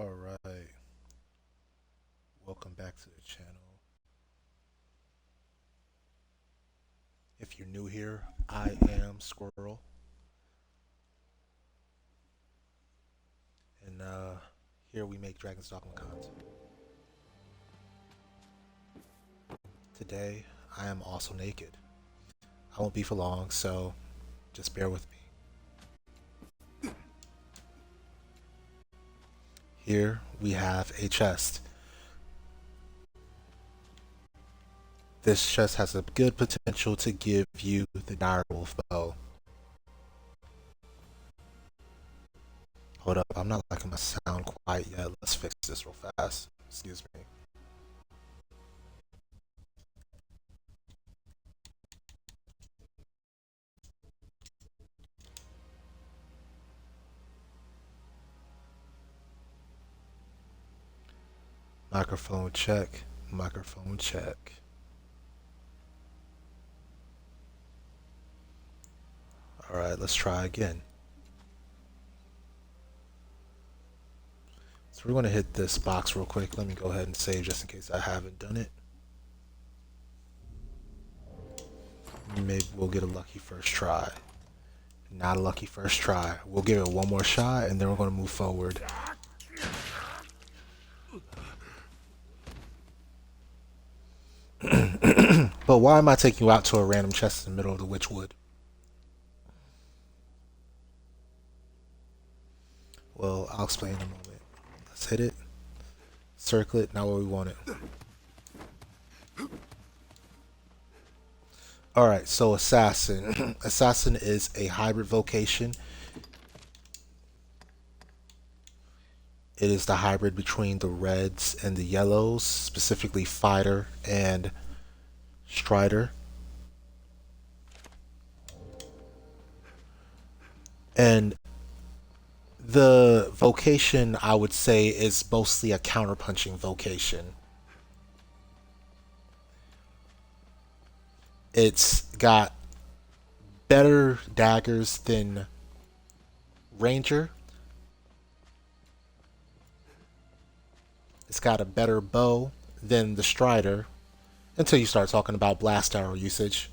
Alright, welcome back to the channel. If you're new here, I am Squirrel, and here we make Dragon's Dogma content. Today, I am also naked. I won't be for long, so just bear with me. Here we have a chest. This chest has a good potential to give you the direwolf bow. Hold up, I'm not liking my sound quite yet. Let's fix this real fast. Excuse me. Microphone check. Microphone check. Alright, let's try again. So we're going to hit this box real quick. Let me go ahead and save just in case I haven't done it. Maybe we'll get a lucky first try. Not a lucky first try. We'll give it one more shot and then we're going to move forward. But why am I taking you out to a random chest in the middle of the Witchwood? Well, I'll explain in a moment. Let's hit it. Circle it, not where we want it. Alright, so Assassin. Assassin is a hybrid vocation. It is the hybrid between the reds and the yellows, specifically Fighter and Strider. And the vocation, I would say, is mostly a counterpunching vocation. It's got better daggers than Ranger. It's got a better bow than the Strider, until you start talking about blast arrow usage.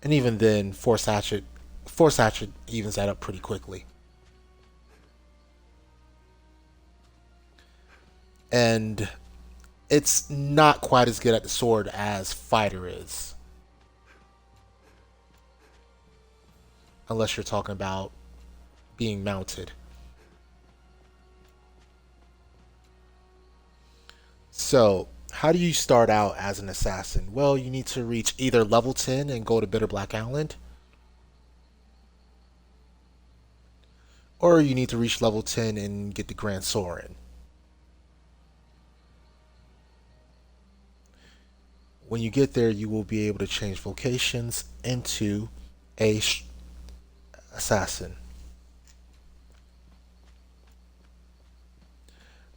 And even then, Force Hatchet evens that up pretty quickly. And it's not quite as good at the sword as Fighter is. Unless you're talking about being mounted. So, how do you start out as an assassin? Well, you need to reach either level 10 and go to Bitter Black Island, or you need to reach level 10 and get the Gran Soren. When you get there, you will be able to change vocations into a assassin.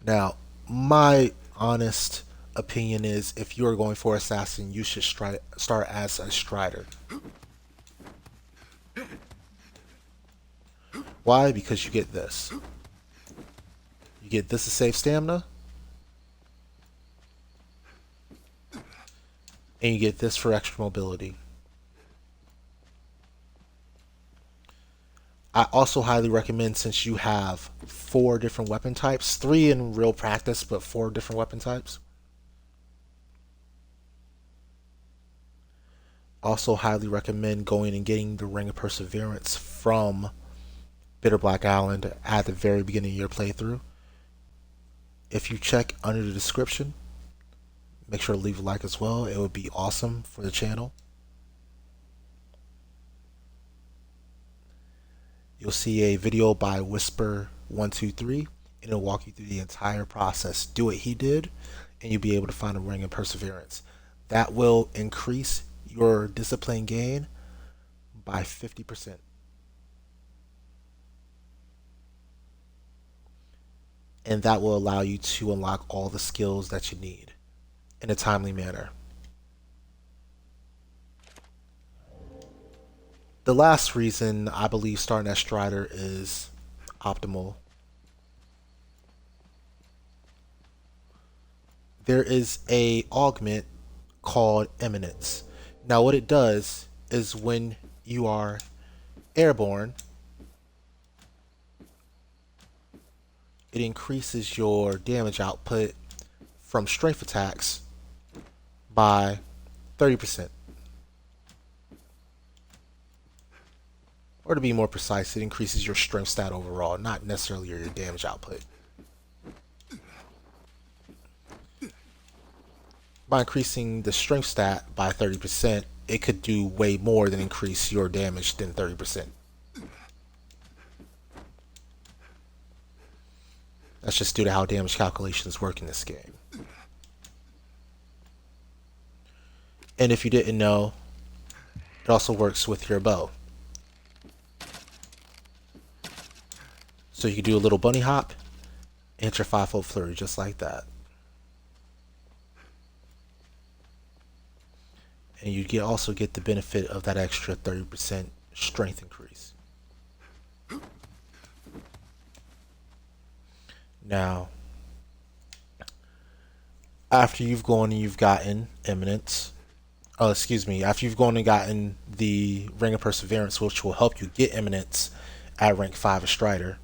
Now, my honest opinion is if you are going for assassin, you should start as a strider. Why? Because you get this. You get this to save stamina, and you get this for extra mobility. I also highly recommend, since you have 4 different weapon types, 3 in real practice, but 4 different weapon types. Also highly recommend going and getting the Ring of Perseverance from Bitter Black Island at the very beginning of your playthrough. If you check under the description, make sure to leave a like as well. It would be awesome for the channel. You'll see a video by Whisper123, and it'll walk you through the entire process. Do what he did, and you'll be able to find a Ring of Perseverance. That will increase your discipline gain by 50%. And that will allow you to unlock all the skills that you need in a timely manner. The last reason I believe starting as Strider is optimal. There is a augment called Eminence. Now what it does is when you are airborne, it increases your damage output from strength attacks by 30%. Or to be more precise, it increases your strength stat overall, not necessarily your damage output. By increasing the strength stat by 30%, it could do way more than increase your damage than 30%. That's just due to how damage calculations work in this game. And if you didn't know, it also works with your bow. So you can do a little bunny hop and hit your 5-fold flurry just like that. And you also get the benefit of that extra 30% strength increase. Now, after you've gone and you've gotten Eminence, after you've gone and gotten the Ring of Perseverance, which will help you get Eminence at rank 5 of Strider,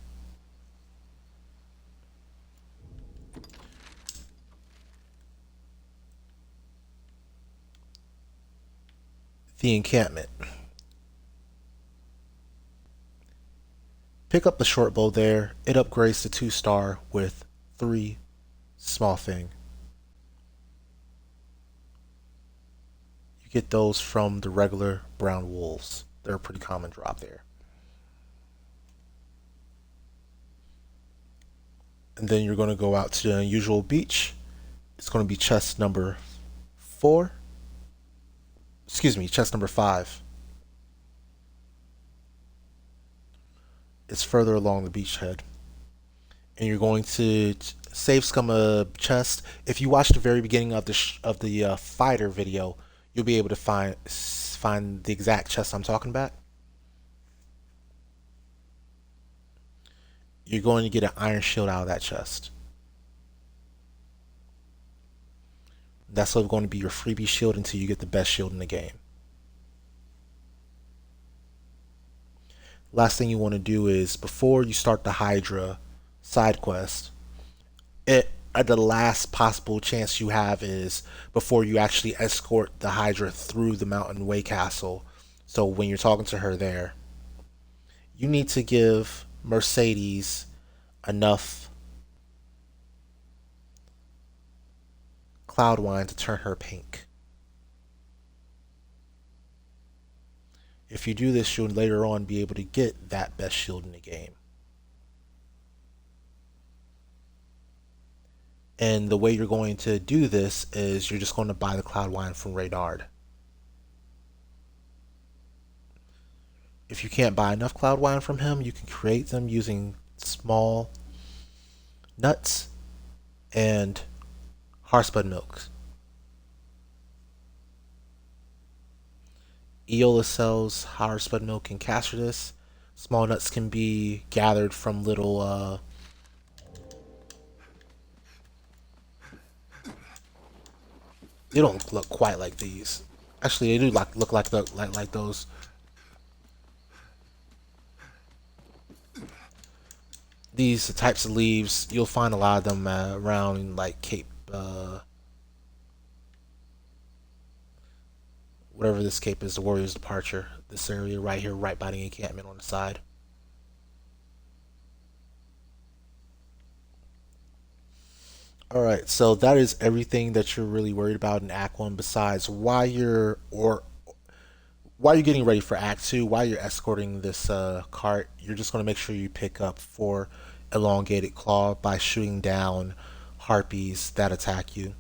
the encampment. Pick up the short bow there. It upgrades to 2-star with 3 small thing. You get those from the regular brown wolves. They're a pretty common drop there. And then you're going to go out to the unusual beach. It's going to be chest number 4. Chest number 5. It's further along the beachhead. And you're going to save scum a chest. If you watch the very beginning of the fighter video, you'll be able to find the exact chest I'm talking about. You're going to get an iron shield out of that chest. That's going to be your freebie shield until you get the best shield in the game. Last thing you want to do is, before you start the Hydra side quest, the last possible chance you have is before you actually escort the Hydra through the Mountain Way Castle. So when you're talking to her there, you need to give Mercedes enough cloud wine to turn her pink. If you do this, you'll later on be able to get that best shield in the game. And the way you're going to do this is you're just going to buy the cloud wine from Reynard. If you can't buy enough cloud wine from him, you can create them using small nuts and Harspud milk. Eola sells Harspud milk and Cockatrice. Small nuts can be gathered from little they don't look quite like these. Actually, they do look like those. These types of leaves, you'll find a lot of them around like Cape, whatever this cape is, the Warrior's Departure. This area right here, right by the encampment on the side. Alright, so that is everything that you're really worried about in Act 1, besides while you're getting ready for Act 2, while you're escorting this cart, you're just going to make sure you pick up 4 elongated claw by shooting down harpies that attack you.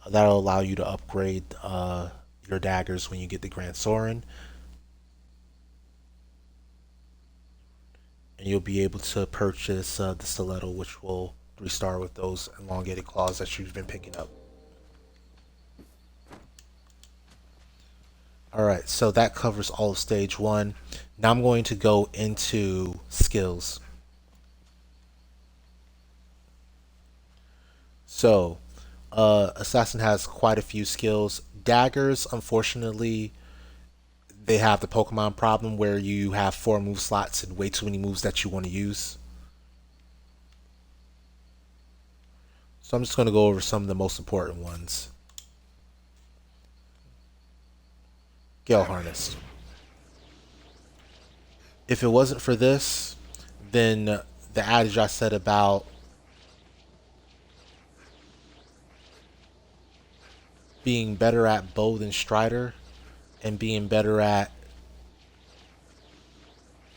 That'll allow you to upgrade your daggers when you get the Gran Soren. And you'll be able to purchase the stiletto, which will 3-star with those elongated claws that you've been picking up. Alright, so that covers all of stage 1. Now I'm going to go into skills. So, Assassin has quite a few skills. Daggers, unfortunately, they have the Pokemon problem where you have 4 move slots and way too many moves that you want to use. So I'm just going to go over some of the most important ones. Gale Harness. If it wasn't for this, then the adage I said about being better at bow than Strider and being better at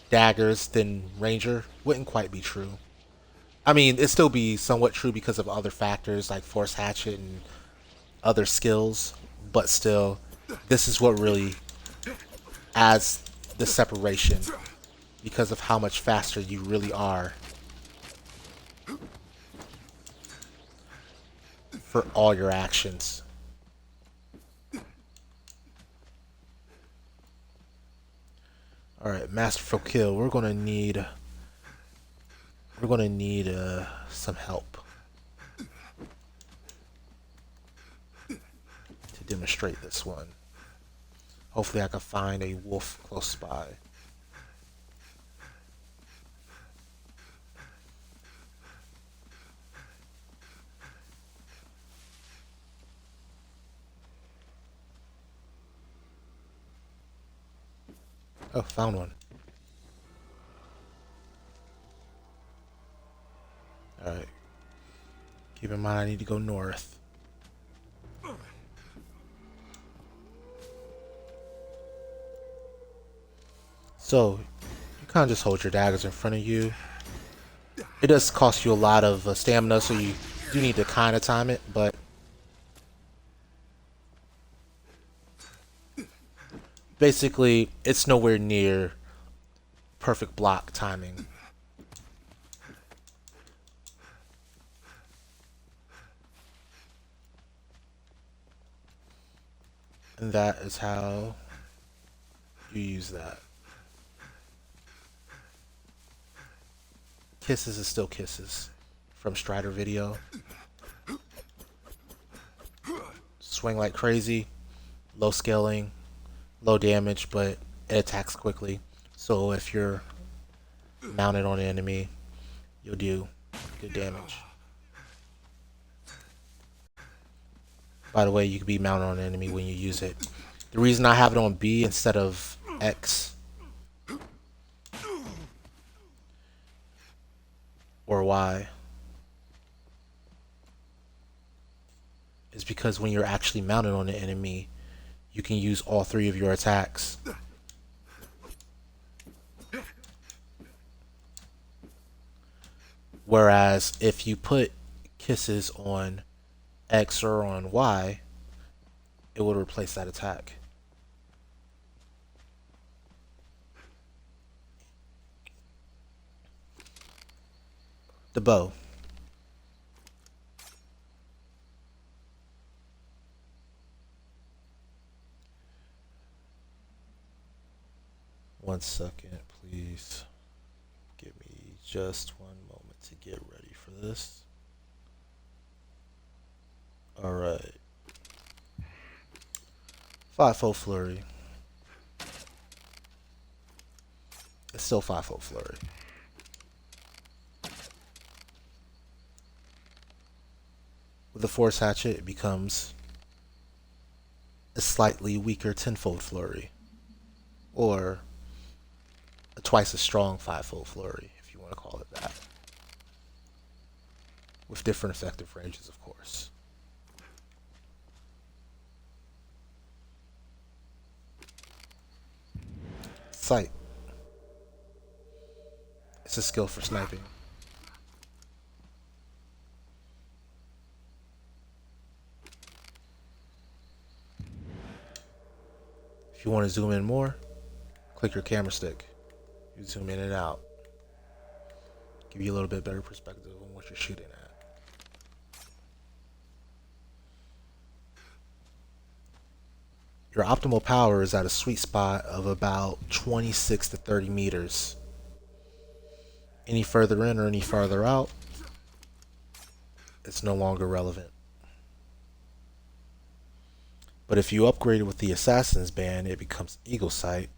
daggers than Ranger wouldn't quite be true. I mean, it'd still be somewhat true because of other factors like Force Hatchet and other skills, but still, this is what really adds the separation because of how much faster you really are for all your actions. Alright, Masterful Kill. We're gonna need some help to demonstrate this one. Hopefully I can find a wolf close by. Oh, found one. Alright. Keep in mind I need to go north. So, you kind of just hold your daggers in front of you. It does cost you a lot of stamina, so you do need to kind of time it, but basically, it's nowhere near perfect block timing. And that is how you use that. Kisses is still kisses from Strider video. Swing like crazy, low scaling, low damage, but it attacks quickly. So if you're mounted on an enemy, you'll do good damage. By the way, you can be mounted on an enemy when you use it. The reason I have it on B instead of X or Y is because when you're actually mounted on an enemy, you can use all 3 of your attacks. Whereas if you put kisses on X or on Y, it would replace that attack. The bow. One second, please. Give me just one moment to get ready for this. Alright. 5-fold flurry. It's still 5-fold flurry. With the Force Hatchet, it becomes a slightly weaker 10-fold flurry. Or a twice as strong 5-fold flurry, if you want to call it that. With different effective ranges, of course. Sight. It's a skill for sniping. If you want to zoom in more, click your camera stick. You zoom in and out. Give you a little bit better perspective on what you're shooting at. Your optimal power is at a sweet spot of about 26 to 30 meters. Any further in or any farther out, it's no longer relevant. But if you upgrade it with the Assassin's Band, it becomes Eagle Sight,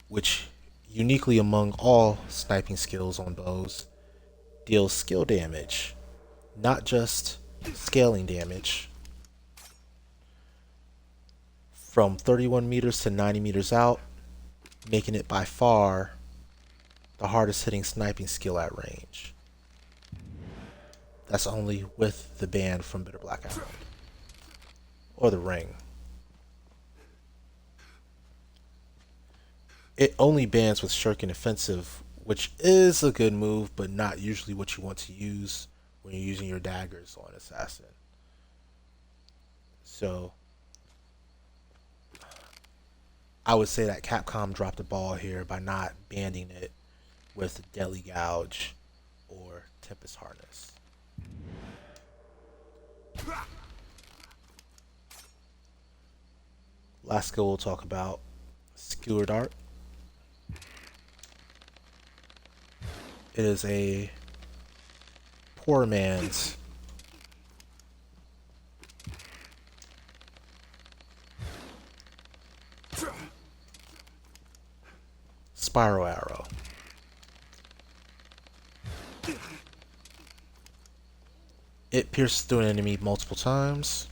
which uniquely among all sniping skills on bows, deals skill damage, not just scaling damage. From 31 meters to 90 meters out, making it by far the hardest hitting sniping skill at range. That's only with the band from Bitter Black Island. Or the ring. It only bans with Shuriken Offensive, which is a good move, but not usually what you want to use when you're using your daggers on Assassin. So I would say that Capcom dropped the ball here by not banding it with Deadly Gouge or Tempest Harness. Last skill we'll talk about, Skewer Dart. It is a poor man's spiral arrow. It pierces through an enemy multiple times,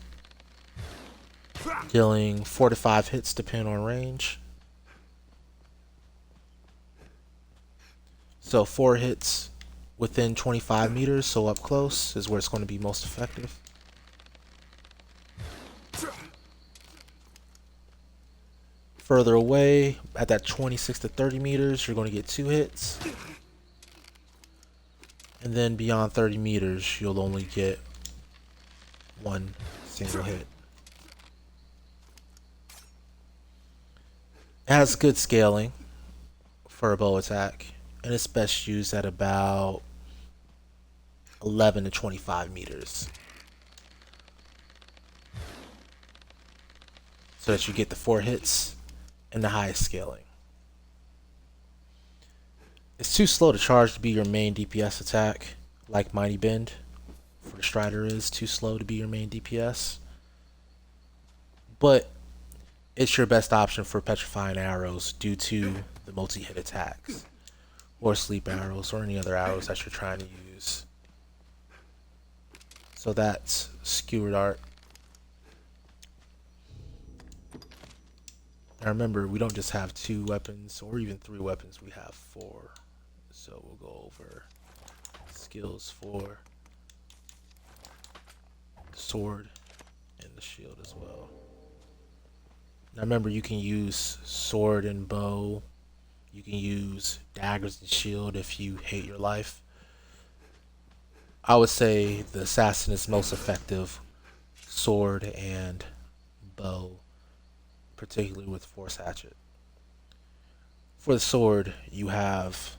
dealing 4 to 5 hits depending on range. So 4 hits within 25 meters, so up close is where it's going to be most effective. Further away, at that 26 to 30 meters, you're going to get 2 hits. And then beyond 30 meters, you'll only get 1 single hit. It has good scaling for a bow attack, and it's best used at about 11 to 25 meters. So that you get the 4 hits and the highest scaling. It's too slow to charge to be your main DPS attack, like Mighty Bend for the Strider is too slow to be your main DPS. But it's your best option for petrifying arrows due to the multi-hit attacks, or sleep arrows, or any other arrows that you're trying to use. So that's Skewer Dart. Now remember, we don't just have 2 weapons or even 3 weapons, we have 4. So we'll go over skills for the sword and the shield as well. Now remember, you can use sword and bow. You can use daggers and shield if you hate your life. I would say the assassin is most effective sword and bow, particularly with Force Hatchet. For the sword, you have,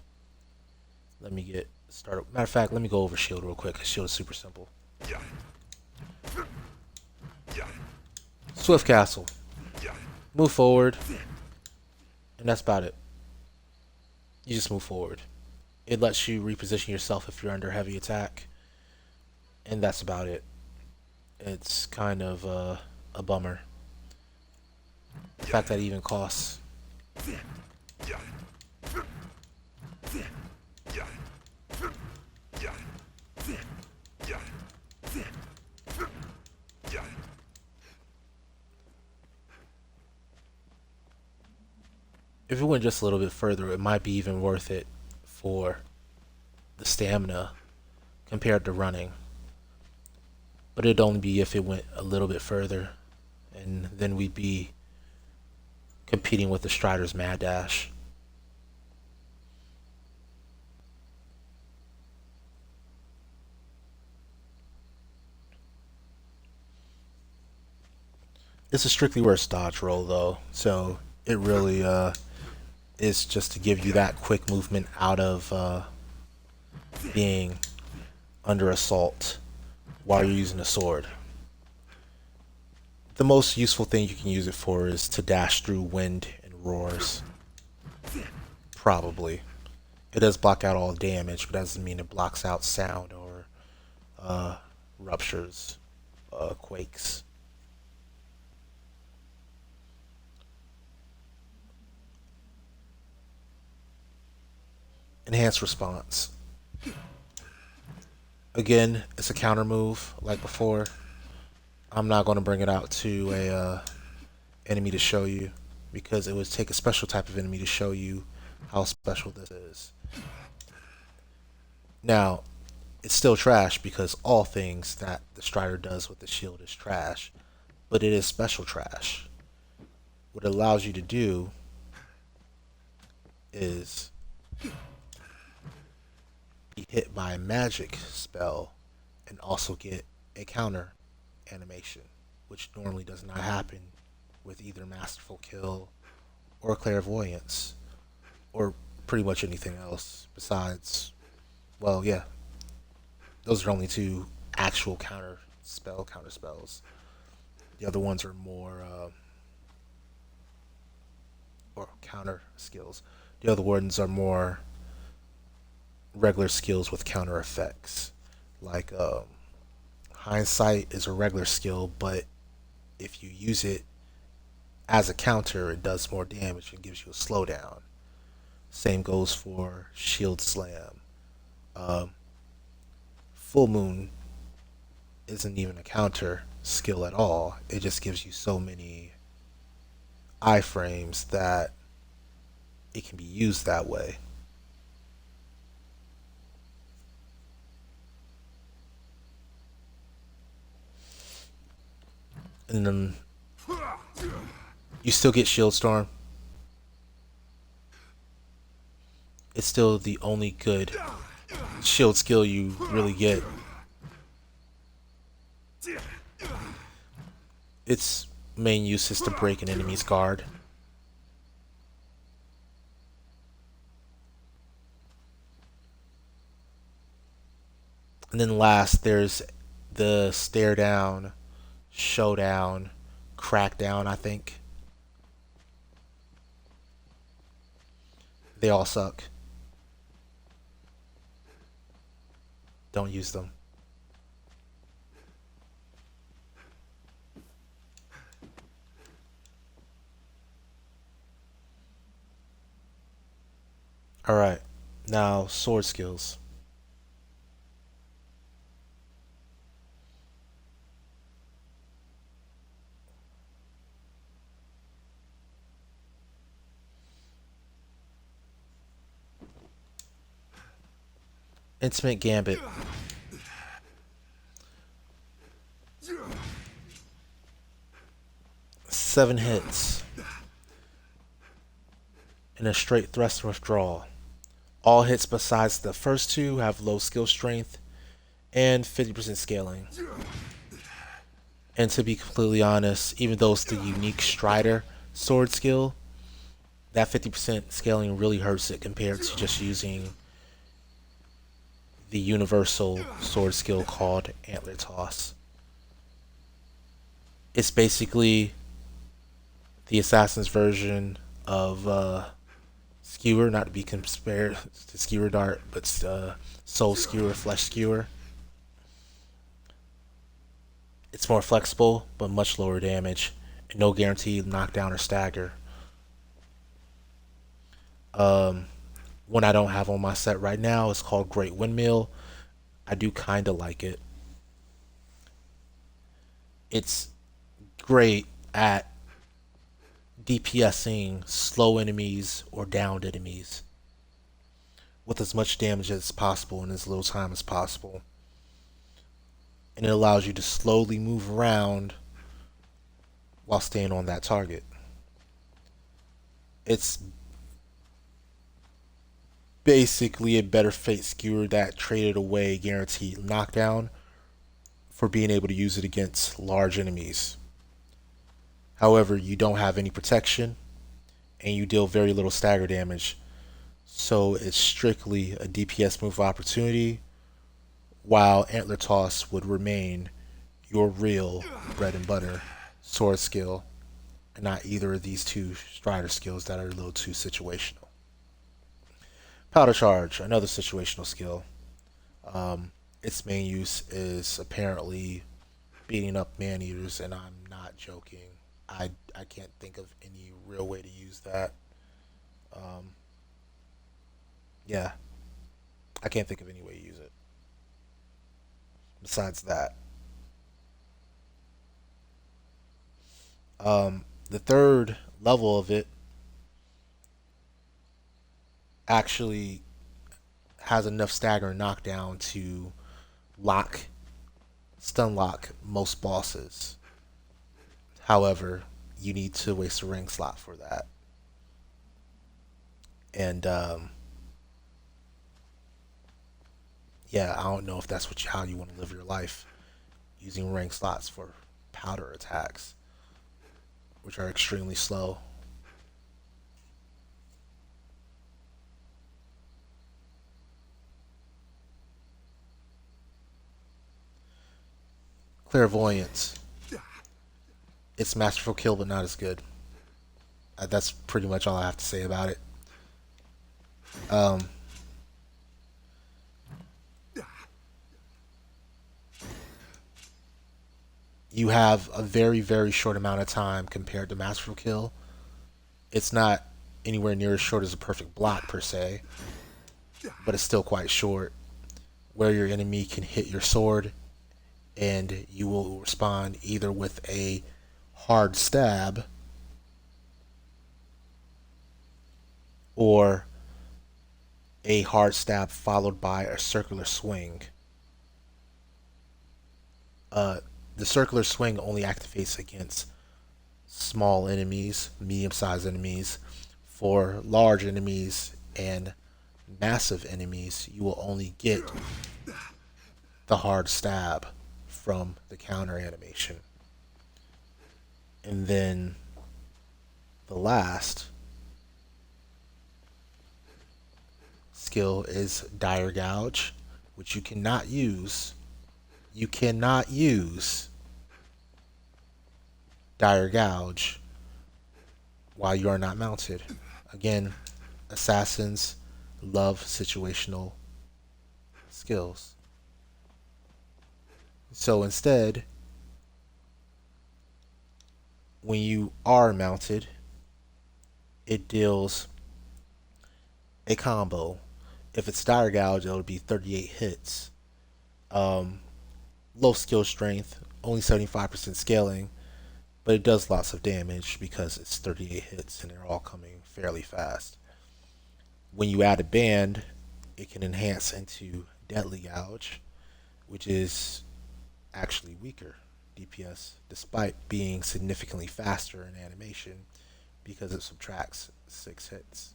let me get started. Matter of fact, let me go over shield real quick, because shield is super simple. Swift Castle. Move forward, and that's about it. You just move forward. It lets you reposition yourself if you're under heavy attack, and that's about it. It's kind of a bummer. The fact that it even costs. If it went just a little bit further, it might be even worth it for the stamina compared to running. But it'd only be if it went a little bit further, and then we'd be competing with the Strider's Mad Dash. It's a strictly worse dodge roll though, so it really is just to give you that quick movement out of being under assault while you're using a sword. The most useful thing you can use it for is to dash through wind and roars. Probably. It does block out all damage, but that doesn't mean it blocks out sound or uh, ruptures, quakes. Enhanced response. Again, it's a counter move like before. I'm not going to bring it out to a enemy to show you because it would take a special type of enemy to show you how special this is. Now, it's still trash because all things that the Strider does with the shield is trash, but it is special trash. What it allows you to do is be hit by a magic spell and also get a counter animation, which normally does not happen with either Masterful Kill or Clairvoyance or pretty much anything else besides, well, yeah, those are only two actual counter spells. The other ones are more or counter skills. The other ones are more regular skills with counter effects. Like hindsight is a regular skill, but if you use it as a counter, it does more damage and gives you a slowdown. Same goes for shield slam. Um, Full moon isn't even a counter skill at all. It just gives you so many iframes that it can be used that way. And then you still get shield storm. It's still the only good shield skill you really get. Its main use is to break an enemy's guard. And then last, there's the stare down, showdown, crackdown, I think. They all suck. Don't use them. Alright, now sword skills. Intimate Gambit. Seven hits. And a straight thrust withdrawal. All hits besides the first two have low skill strength and 50% scaling. And to be completely honest, even though it's the unique Strider sword skill, that 50% scaling really hurts it compared to just using the universal sword skill called Antler Toss. It's basically the assassin's version of Skewer, not to be compared to Skewer Dart, but Soul Skewer, Flesh Skewer. It's more flexible, but much lower damage, and no guaranteed knockdown or stagger. One I don't have on my set right now is called Great Windmill. I do kind of like it. It's great at DPSing slow enemies or downed enemies with as much damage as possible in as little time as possible. And it allows you to slowly move around while staying on that target. It's basically a better Fate Skewer that traded away guaranteed knockdown for being able to use it against large enemies. However, you don't have any protection and you deal very little stagger damage, so it's strictly a DPS move opportunity, while Antler Toss would remain your real bread and butter sword skill, and not either of these two strider skills that are a little too situational. Powder charge, another situational skill. Its main use is apparently beating up man eaters, and I'm not joking. I can't think of any real way to use that. Um, yeah, I can't think of any way to use it besides that. The third level of it actually has enough stagger and knockdown to lock, stun lock most bosses. However, you need to waste a ring slot for that. And yeah, I don't know if that's how you want to live your life, using ring slots for powder attacks, which are extremely slow. Clairvoyance. It's masterful kill, but not as good. That's pretty much all I have to say about it. Um, you have a very, very short amount of time compared to masterful kill. It's not anywhere near as short as a perfect block per se, but it's still quite short, where your enemy can hit your sword and you will respond either with a hard stab or a hard stab followed by a circular swing. Uh, the circular swing only activates against small enemies, medium-sized enemies. For large enemies and massive enemies, you will only get the hard stab from the counter animation. And then the last skill is Dire Gouge, which you cannot use. You cannot use Dire Gouge while you are not mounted. Again, assassins love situational skills. So instead, when you are mounted, it deals a combo. If it's Dire Gouge, it'll be 38 hits. Um, Low skill strength, only 75% scaling, but it does lots of damage because it's 38 hits and they're all coming fairly fast. When you add a band, it can enhance into Deadly Gouge, which is actually weaker DPS despite being significantly faster in animation because it subtracts 6 hits.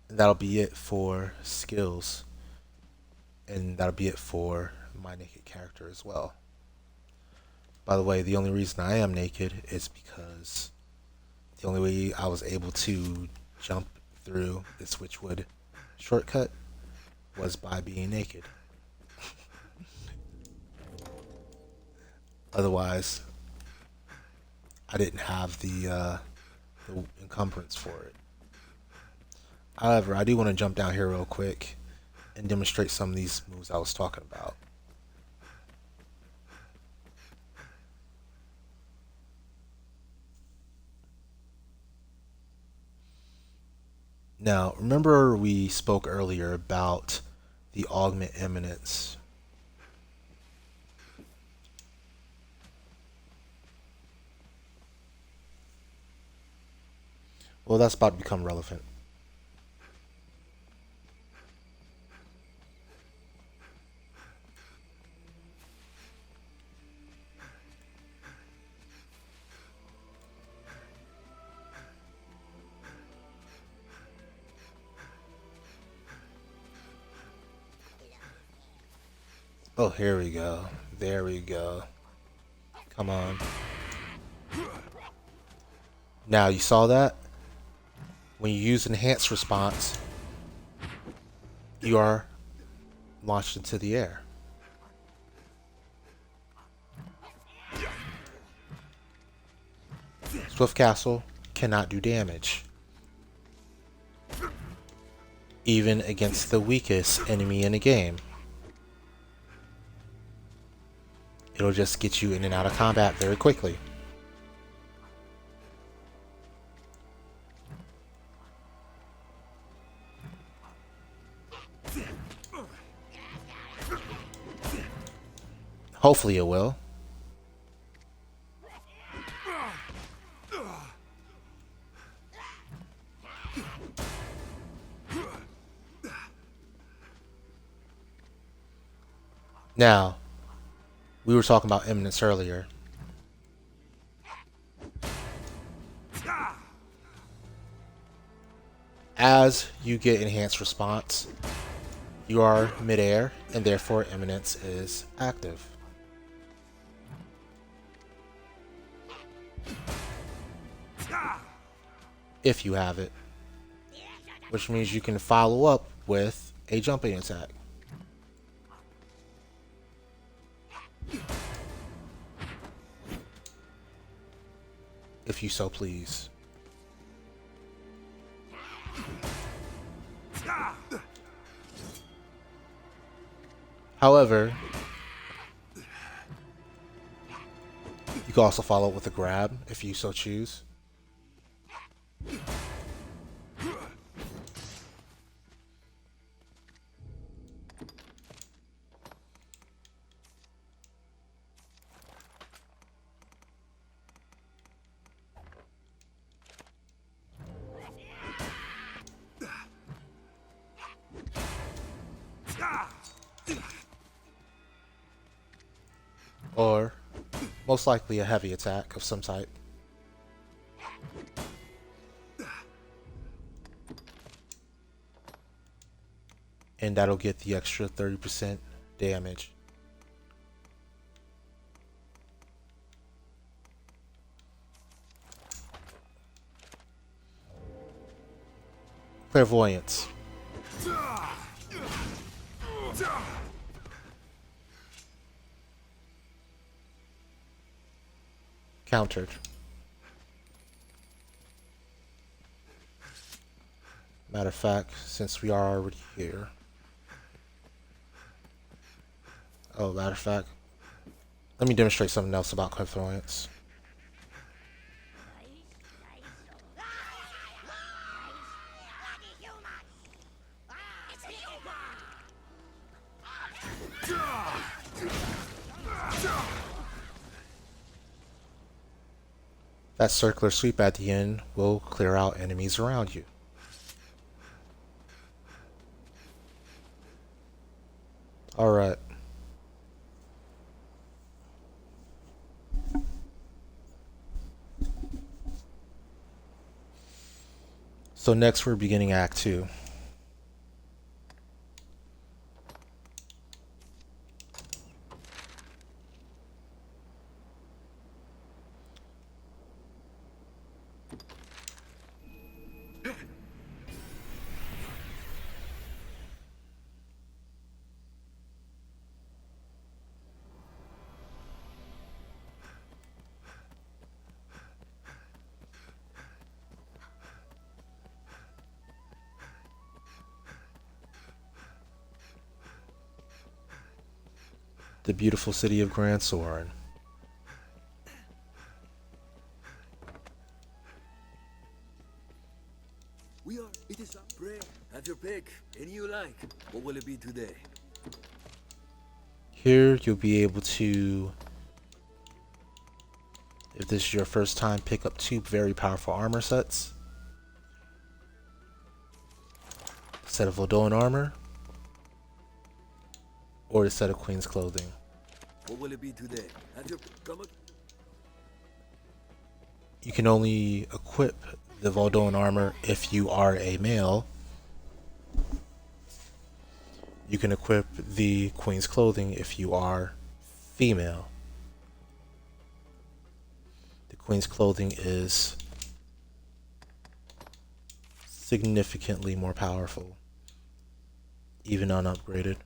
And that'll be it for skills. And that'll be it for my naked character as well. By the way, the only reason I am naked is because the only way I was able to jump through the Switchwood shortcut was by being naked. Otherwise, I didn't have the encumbrance for it. However, I do want to jump down here real quick and demonstrate some of these moves I was talking about. Now, remember we spoke earlier about the augment eminence. Well, that's about to become relevant. Oh, here we go. There we go. Come on. Now, you saw that? When you use enhanced response, you are launched into the air. Swift Castle cannot do damage, even against the weakest enemy in the game. It'll just get you in and out of combat very quickly. Hopefully it will. Now, we were talking about imminence earlier. As you get enhanced response, you are midair, and therefore imminence is active. If you have it, which means you can follow up with a jumping attack. If you so please. However, you can also follow up with a grab if you so choose. Or most likely a heavy attack of some type. And that'll get the extra 30% damage. Clairvoyance. Countered. Matter of fact, since we are already here. Oh, matter of fact, let me demonstrate something else about clairvoyance. That circular sweep at the end will clear out enemies around you. Alright. So next we're beginning Act 2. The beautiful city of Gran Soren. It is a prayer. Have your pick. Any you like. What will it be today? Here you'll be able to, if this is your first time, pick up 2 very powerful armor sets. A set of Vodoan armor, or a set of Queen's clothing. What will it be today? Have your come on. You can only equip the Vodoan armor if you are a male. You can equip the Queen's clothing if you are female. The Queen's clothing is significantly more powerful, even unupgraded.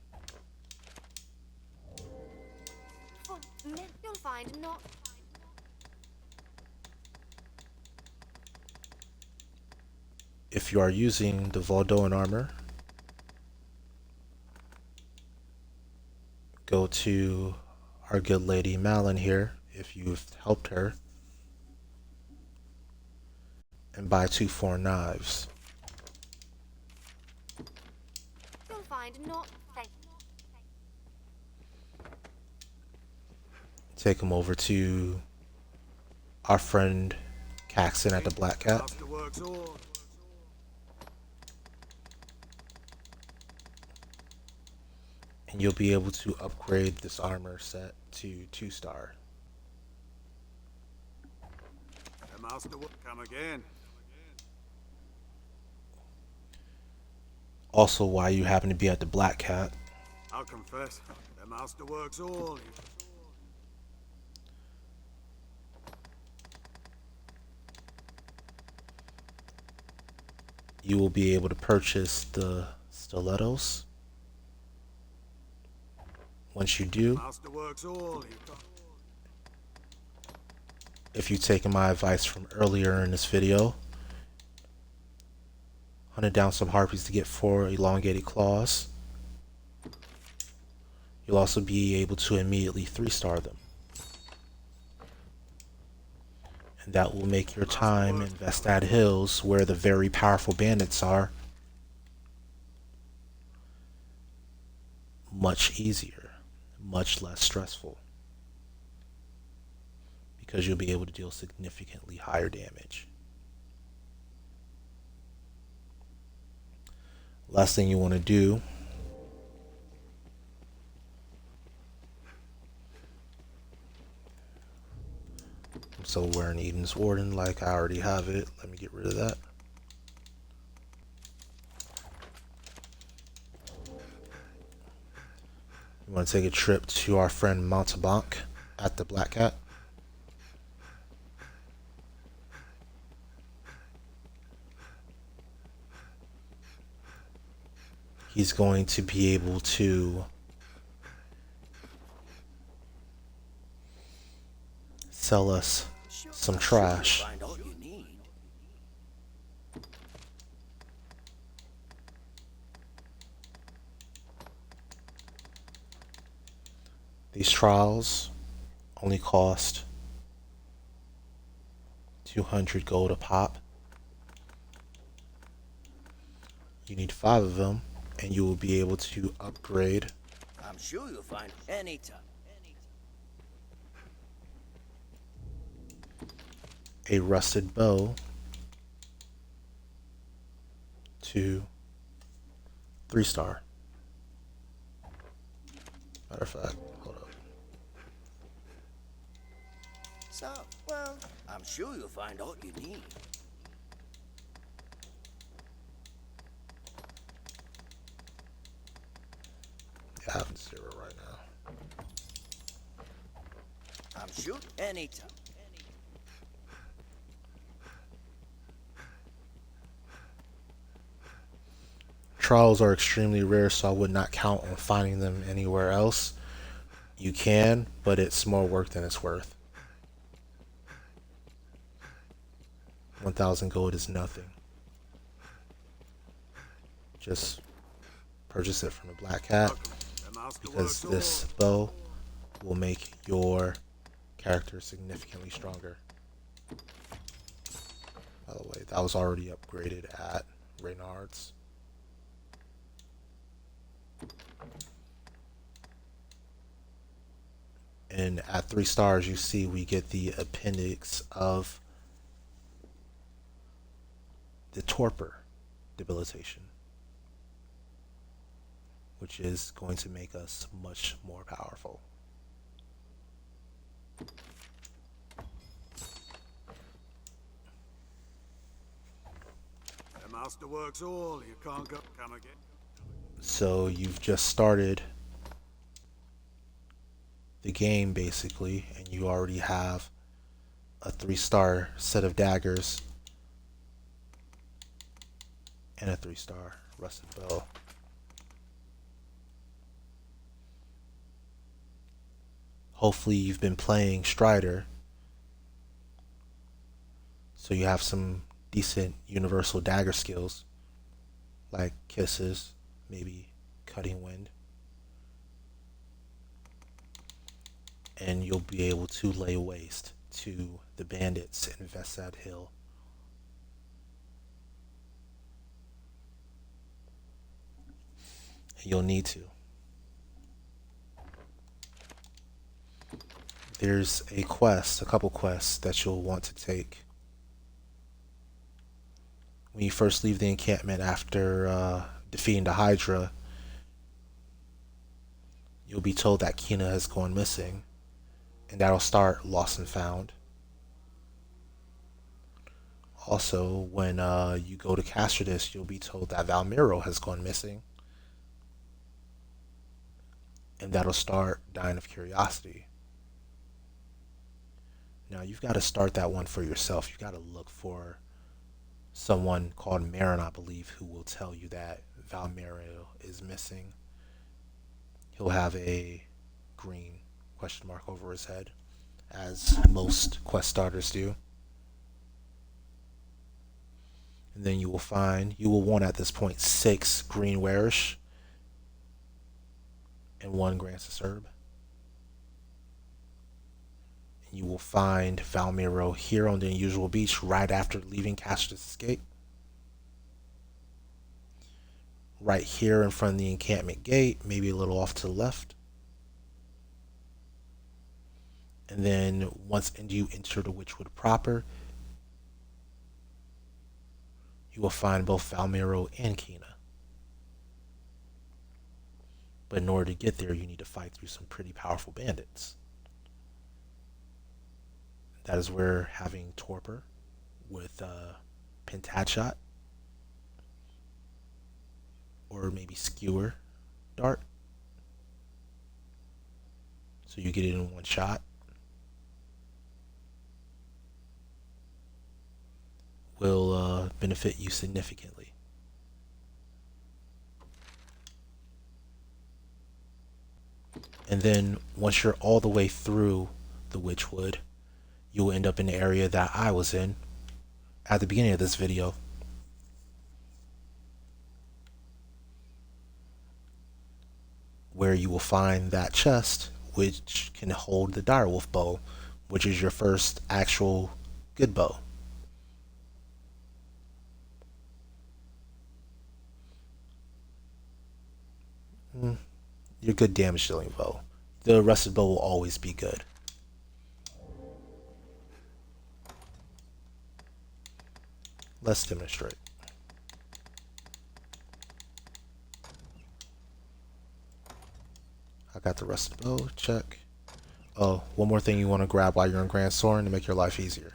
You'll find not. If you are using the Vaudoin armor, go to our good lady Malin here, if you've helped her, and buy 2 foreign knives. You'll find not safe. Take them over to our friend Caxton at the Black Cat. And you'll be able to upgrade this armor set to 2-star. The master will come again. Also, while you happen to be at the Black Cat, I'll confess, the master works all. you will be able to purchase the stilettos. Once you do, Master works all. if you've taken my advice from earlier in this video, hunted down some harpies to get 4 elongated claws. You'll also be able to immediately 3-star them. And that will make your time in Vestad Hills, where the very powerful bandits are, much easier, much less stressful. Because you'll be able to deal significantly higher damage. Last thing you want to do so wearing Eden's Warden like I already have it. Let me get rid of that. We want to take a trip to our friend Mountebank at the Black Cat. He's going to be able to sell us some trash. These trials only cost 200 gold a pop. You need 5 of them, and you will be able to upgrade. I'm sure you'll find anytime. A rusted bow to 3-star. Matter of fact, hold up. So, well, I'm sure you'll find all you need. Yeah, I have 0 right now. I'm sure anytime. Trials are extremely rare, so I would not count on finding them anywhere else. You can, but it's more work than it's worth. 1,000 gold is nothing. Just purchase it from the Black Cat, because this bow will make your character significantly stronger. By the way, that was already upgraded at Reynard's. And at 3 stars, you see we get the appendix of the torpor debilitation, which is going to make us much more powerful. The master works all. You can't come again. So you've just started the game basically, and you already have a 3-star set of daggers and a 3-star rusted bow. Hopefully you've been playing Strider, so you have some decent universal dagger skills like kisses, maybe cutting wind, and you'll be able to lay waste to the bandits in Vesad Hill. And you'll need to. There's a couple quests that you'll want to take. When you first leave the encampment after defeating the Hydra, you'll be told that Kina has gone missing, and that'll start Lost and Found. Also, when you go to Castradis, you'll be told that Valmiro has gone missing, and that'll start Dying of Curiosity. Now, you've got to start that one for yourself. You've got to look for someone called Marin, I believe, who will tell you that Valmiro is missing. He'll have a green question mark over his head, as most quest starters do. And then you will want at this point 6 green Warish and 1 Gran Soren. You will find Valmiro here on the unusual beach right after leaving Castradis Escape. Right here in front of the encampment gate, maybe a little off to the left. And then once you enter the Witchwood proper, you will find both Valmiro and Kina. But in order to get there, you need to fight through some pretty powerful bandits. That is where having Torpor with Pentadshot or maybe Skewer Dart, so you get it in one shot, will benefit you significantly. And then once you're all the way through the Witchwood, you will end up in the area that I was in at the beginning of this video. Where you will find that chest which can hold the Direwolf bow, which is your first actual good bow. Your good damage dealing bow. The rusted bow will always be good. Let's demonstrate. I got the rusted bow, check. Oh, one more thing you want to grab while you're in Gran Soren to make your life easier.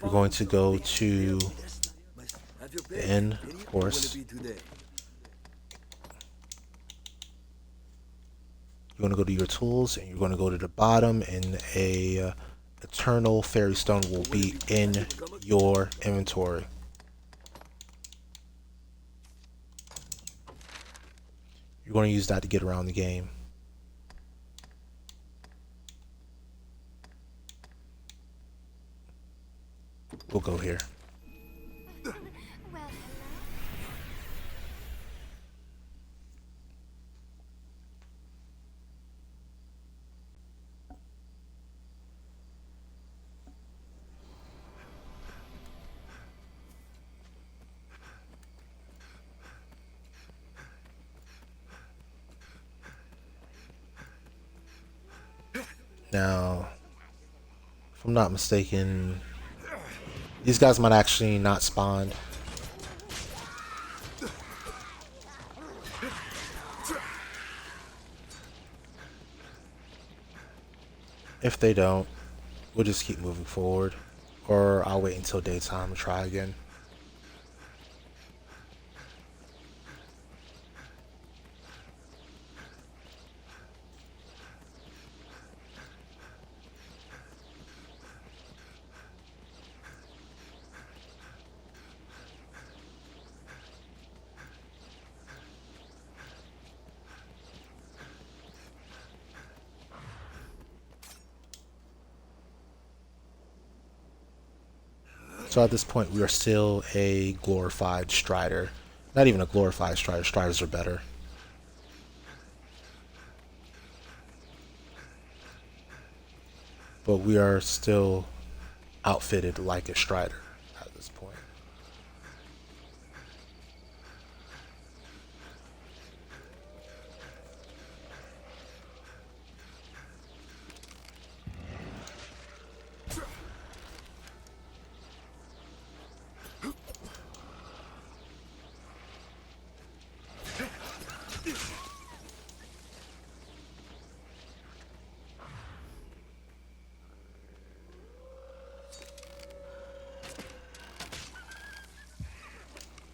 You're going to go to the inn, of course. You're going to go to your tools, and you're going to go to the bottom, and a eternal fairy stone will be in your inventory. You're going to use that to get around the game. We'll go here. Well, Now, if I'm not mistaken, these guys might actually not spawn. If they don't, we'll just keep moving forward, or I'll wait until daytime and try again. So at this point, we are still a glorified Strider. Not even a glorified Strider. Striders are better. But we are still outfitted like a Strider at this point.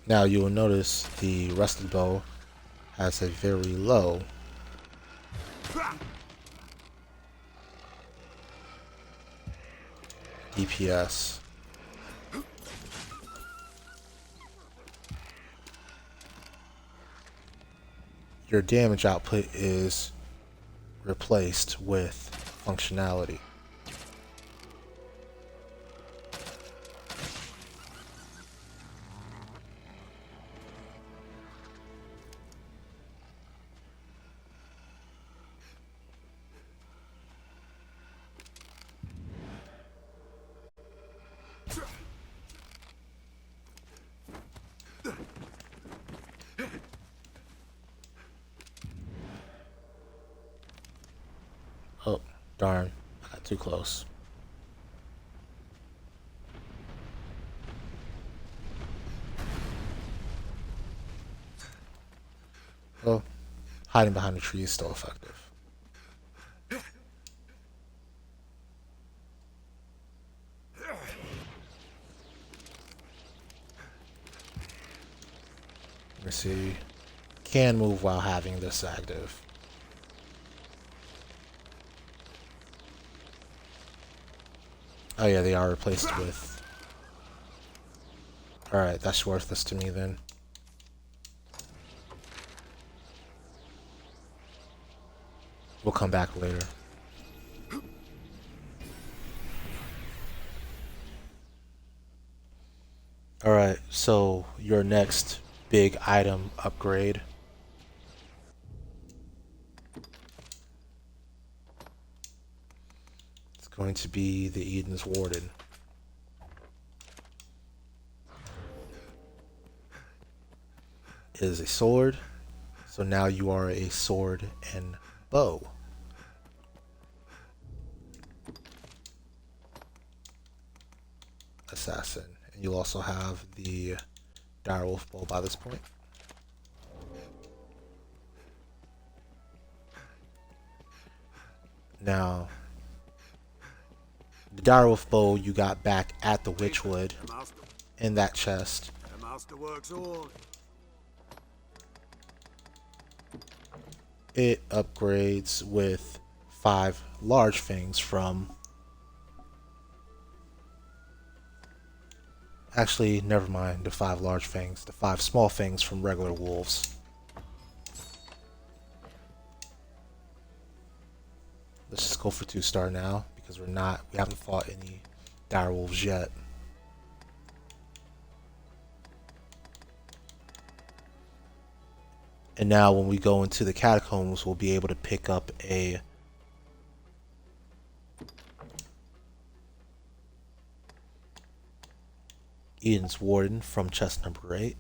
Now you will notice the rusted bow has a very low DPS. Your damage output is replaced with functionality. Oh, darn. I got too close. Well, hiding behind the tree is still effective. Let's see. Can move while having this active. Oh yeah, they are replaced with... Alright, that's worthless to me then. We'll come back later. Alright, so your next big item upgrade is going to be the Eden's Warden. It is a sword, so now you are a sword and bow assassin. And you'll also have the direwolf bow by this point. Now, the direwolf bow you got back at the Witchwood in that chest. The masterworks all. It upgrades with 5 large fangs from... Actually, never mind the 5 large fangs. The 5 small fangs from regular wolves. Let's just go for 2-star now, because we haven't fought any direwolves yet. And now when we go into the Catacombs, we'll be able to pick up a Eden's Warden from chest number 8.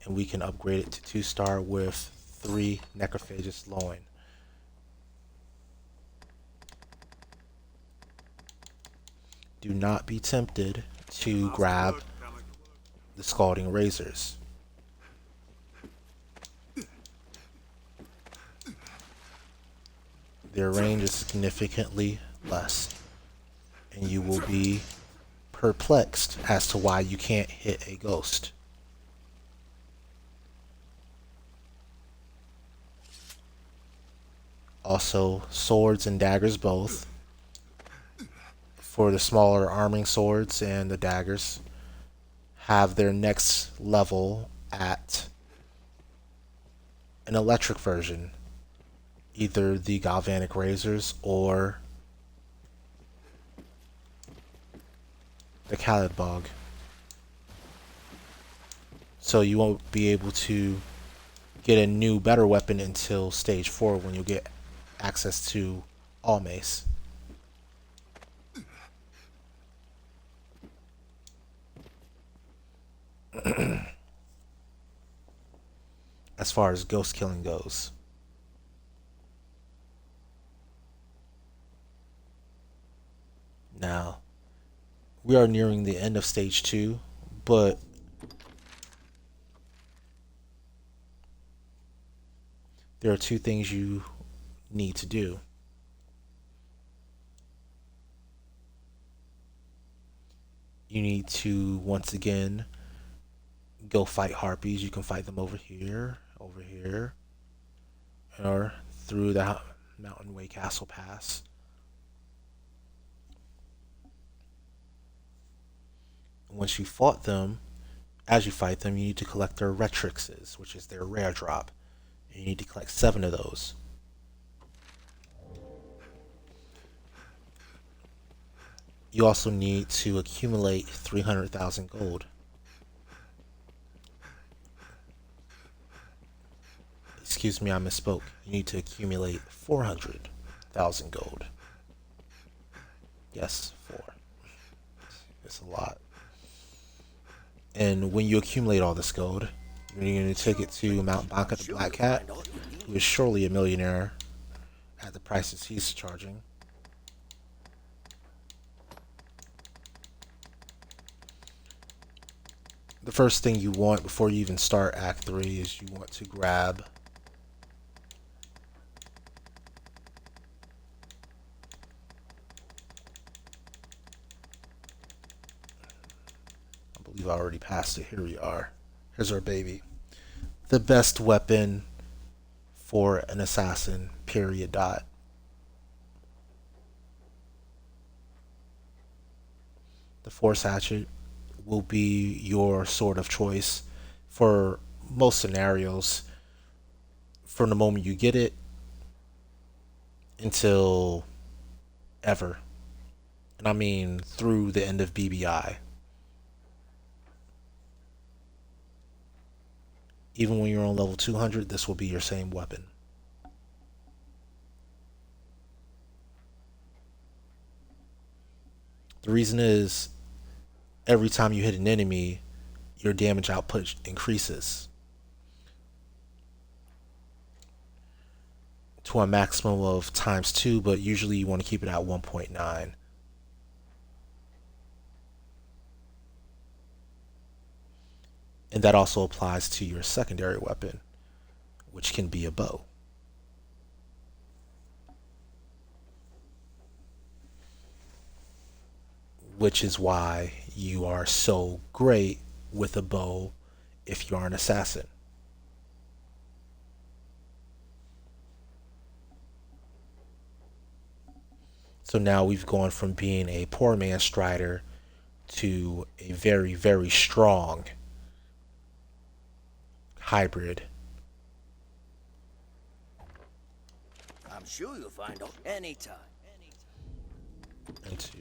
And we can upgrade it to 2-star with 3 Necrophagous Loin. Do not be tempted to grab the Scalding Razors. Their range is significantly less, and you will be perplexed as to why you can't hit a ghost. Also, swords and daggers both. For the smaller arming swords and the daggers, have their next level at an electric version. Either the galvanic razors or the Khaled Bog. So you won't be able to get a new, better weapon until stage 4 when you'll get access to all mace. As far as ghost killing goes. Now, we are nearing the end of stage 2, but there are two things you need to do. You need to, once again, go fight harpies. You can fight them over here, or through the Mountain Way Castle Pass. Once you fought them, as you fight them, you need to collect their reduxes, which is their rare drop. And you need to collect 7 of those. You also need to accumulate 300,000 gold. Excuse me, I misspoke. You need to accumulate 400,000 gold. Yes, 4. It's a lot. And when you accumulate all this gold, you're going to take it to Mount Banca the Black Cat, who is surely a millionaire at the prices he's charging. The first thing you want before you even start Act 3 is you want to grab I believe I already passed it. Here we are. Here's our baby. The best weapon for an assassin, period dot. The Force Hatchet will be your sword of choice for most scenarios from the moment you get it until ever. And I mean through the end of BBI. Even when you're on level 200, this will be your same weapon. The reason is, every time you hit an enemy, your damage output increases to a maximum of ×2, but usually you want to keep it at 1.9. And that also applies to your secondary weapon, which can be a bow. Which is why you are so great with a bow if you are an assassin. So now we've gone from being a poor man's strider to a very, very strong hybrid. I'm sure you'll find out anytime. And to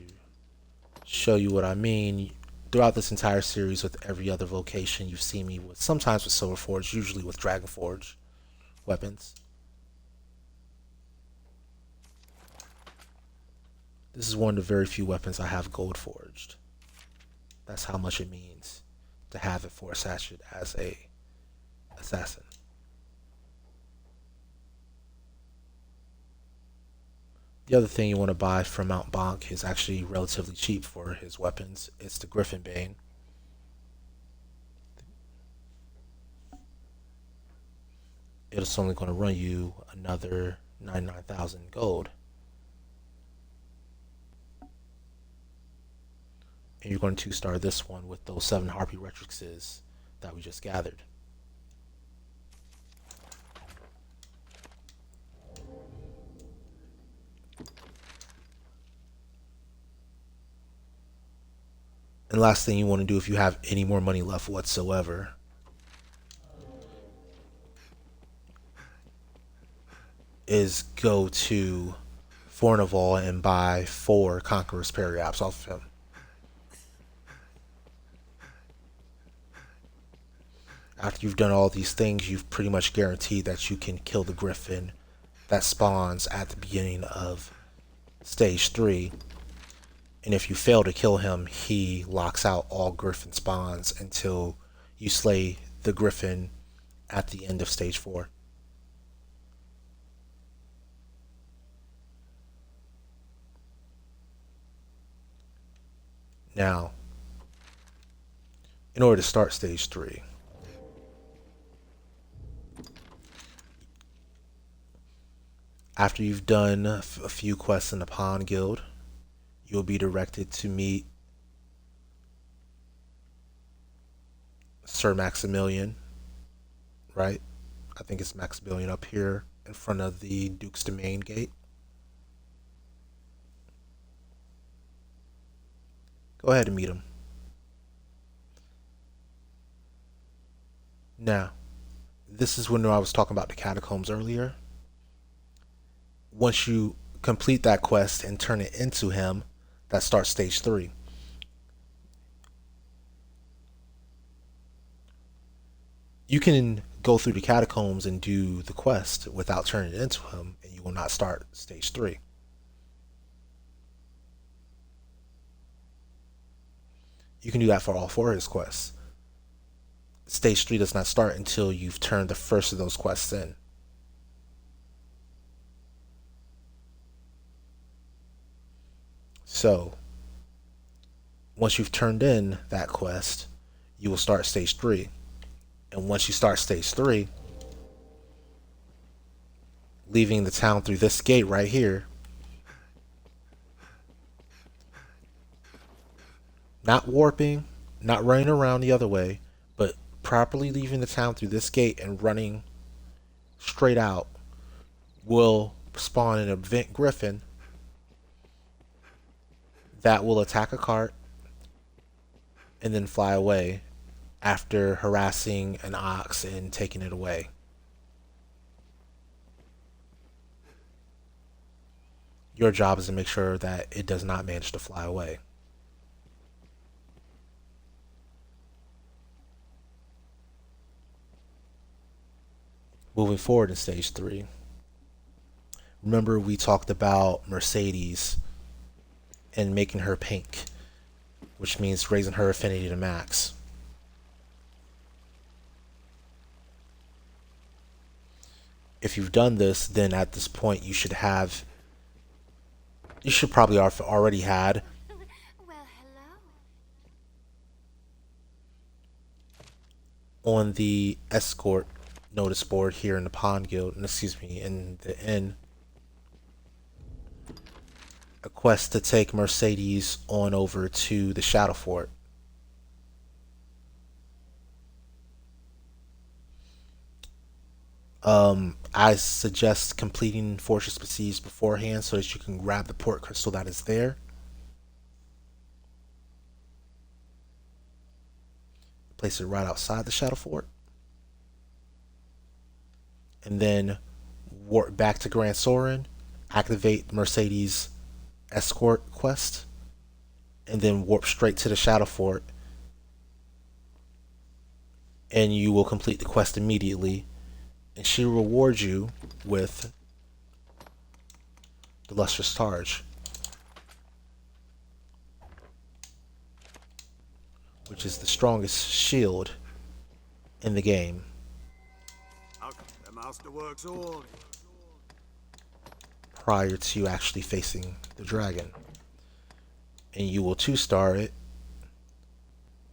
show you what I mean, throughout this entire series with every other vocation, you've seen me with, sometimes with Silver Forge, usually with Dragon Forge weapons. This is one of the very few weapons I have gold forged. That's how much it means to have a Force Hatchet as a assassin. The other thing you want to buy from Mount Bonk is actually relatively cheap for his weapons. It's the Griffin Bane. It's only going to run you another 99,000 gold. And you're going to two-star this one with those 7 Harpy Reduxes that we just gathered. And last thing you want to do if you have any more money left whatsoever is go to Fornival and buy 4 Conqueror's Periaps off of him. After you've done all these things, you've pretty much guaranteed that you can kill the griffin that spawns at the beginning of stage 3. And if you fail to kill him, he locks out all griffin spawns until you slay the griffin at the end of stage 4. Now, in order to start stage 3, after you've done a few quests in the Pawn Guild, you'll be directed to meet Sir Maximilian, right? I think it's Maximilian up here in front of the Duke's Domain gate. Go ahead and meet him. Now, this is when I was talking about the Catacombs earlier. Once you complete that quest and turn it into him, that starts stage 3. You can go through the Catacombs and do the quest without turning it into him, and you will not start stage 3. You can do that for all 4 of his quests. Stage 3 does not start until you've turned the first of those quests in. So, once you've turned in that quest, you will start stage 3. And once you start stage 3, leaving the town through this gate right here, not warping, not running around the other way, but properly leaving the town through this gate and running straight out, will spawn an event griffin that will attack a cart and then fly away after harassing an ox and taking it away. Your job is to make sure that it does not manage to fly away. Moving forward in stage 3, remember we talked about Mercedes and making her pink, which means raising her affinity to max. If you've done this, then at this point you should probably have already had Well, hello. on the escort notice board here in the Pawn Guild, in the inn, a quest to take Mercedes on over to the Shadow Fort. I suggest completing Fortress Besieged beforehand so that you can grab the port crystal that is there. Place it right outside the Shadow Fort. And then warp back to Gran Soren, activate Mercedes' escort quest, and then warp straight to the Shadow Fort. And you will complete the quest immediately. And she will reward you with the Lustrous Targe, which is the strongest shield in the game. The master works all. Prior to you actually facing the dragon. And you will 2-star it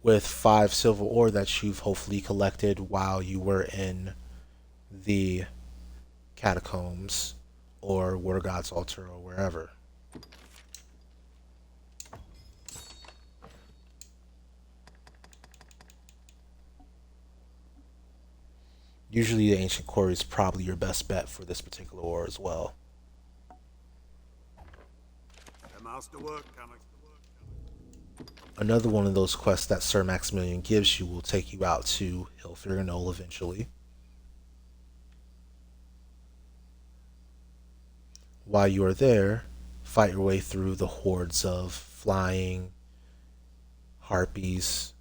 with 5 silver ore that you've hopefully collected while you were in the Catacombs or Water God's Altar or wherever. Usually the Ancient Quarry is probably your best bet for this particular ore as well. The master work coming. Another one of those quests that Sir Maximilian gives you will take you out to Hilfiger Knoll eventually. While you are there, fight your way through the hordes of flying harpies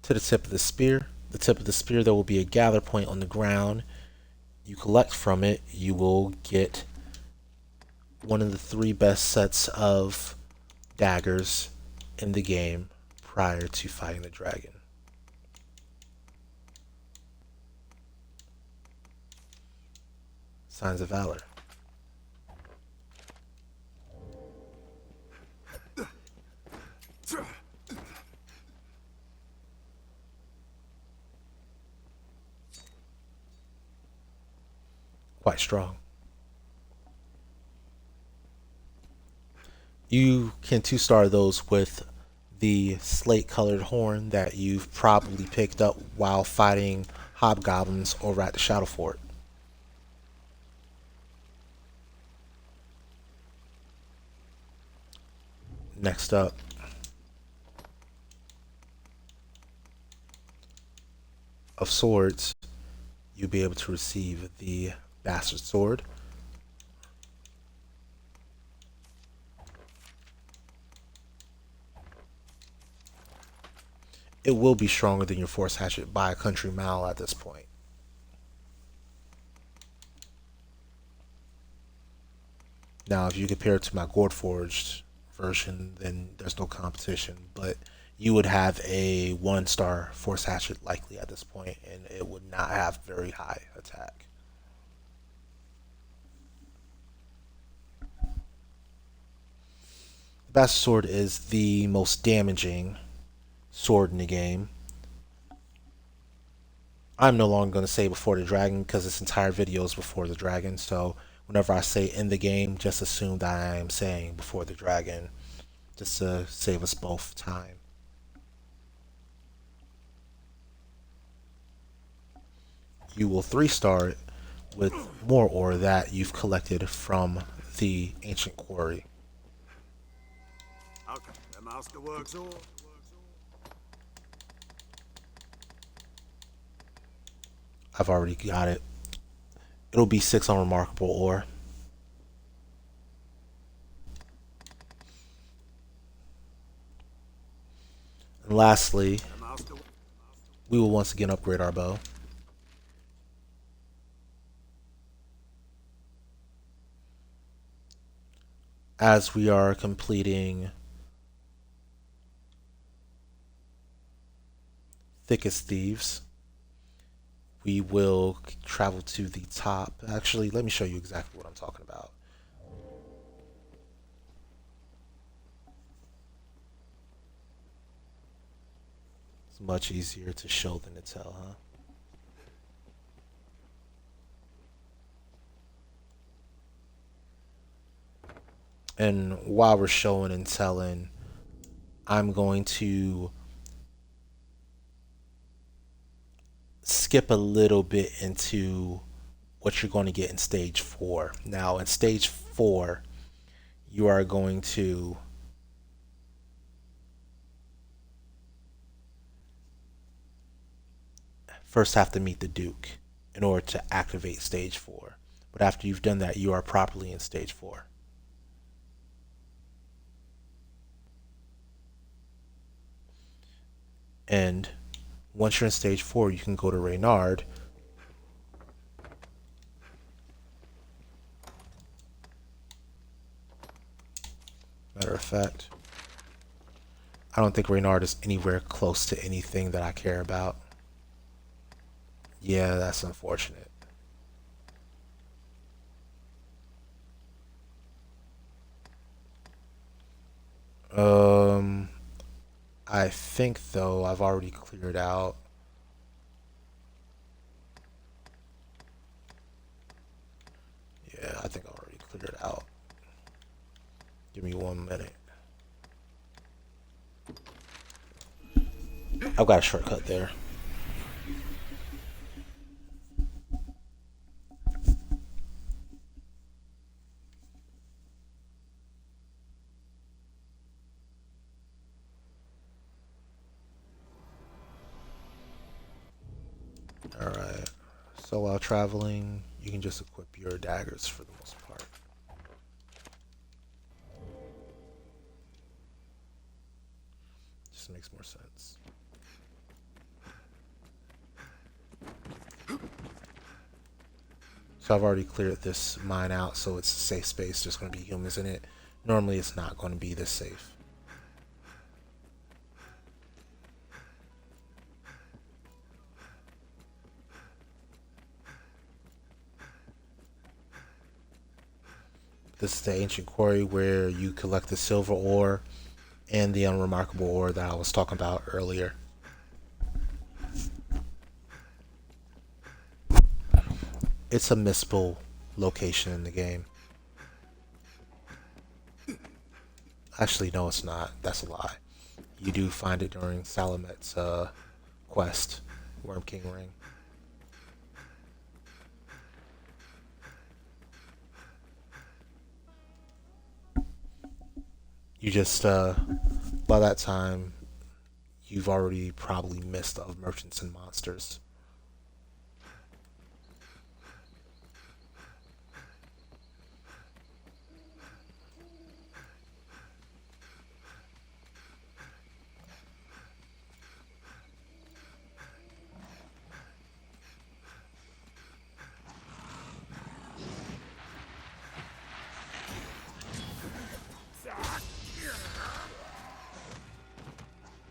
to the tip of the spear. The tip of the spear, there will be a gather point on the ground. You collect from it, you will get one of the 3 best sets of daggers in the game prior to fighting the dragon. Signs of Valor. Quite strong. You can 2-star those with the slate colored horn that you've probably picked up while fighting hobgoblins over at the Shadow Fort. Next up, of swords, you'll be able to receive the Bastard Sword. It will be stronger than your Force Hatchet by a country mile at this point. Now, if you compare it to my Gourd Forged version, then there's no competition, but you would have a 1-star Force Hatchet likely at this point, and it would not have very high attack. The Bastard Sword is the most damaging sword in the game. I'm no longer going to say before the dragon because this entire video is before the dragon, so whenever I say in the game, just assume that I am saying before the dragon, just to save us both time. You will 3-star it with more ore that you've collected from the ancient quarry. Okay, the masterworks all. I've already got it. It'll be 6 unremarkable ore. And lastly, we will once again upgrade our bow. As we are completing Thickest Thieves, we will travel to the top. Actually, let me show you exactly what I'm talking about. It's much easier to show than to tell, huh? And while we're showing and telling, I'm going to skip a little bit into what you're going to get in stage 4. Now, in stage 4, you are going to first have to meet the Duke in order to activate stage 4. But after you've done that, you are properly in stage 4. And once you're in stage 4, you can go to Reynard. Matter of fact, I don't think Reynard is anywhere close to anything that I care about. Yeah, that's unfortunate. I think though I've already cleared out. Yeah, I think I already cleared it out. Give me 1 minute. I've got a shortcut there. Alright. So while traveling, you can just equip your daggers for the most part. Just makes more sense. So I've already cleared this mine out, so it's a safe space. There's going to be humans in it. Normally it's not going to be this safe. This is the ancient quarry where you collect the silver ore and the unremarkable ore that I was talking about earlier. It's a missable location in the game. Actually, no, it's not. That's a lie. You do find it during Salamet's quest, Worm King Ring. You just, by that time, you've already probably missed of merchants and monsters.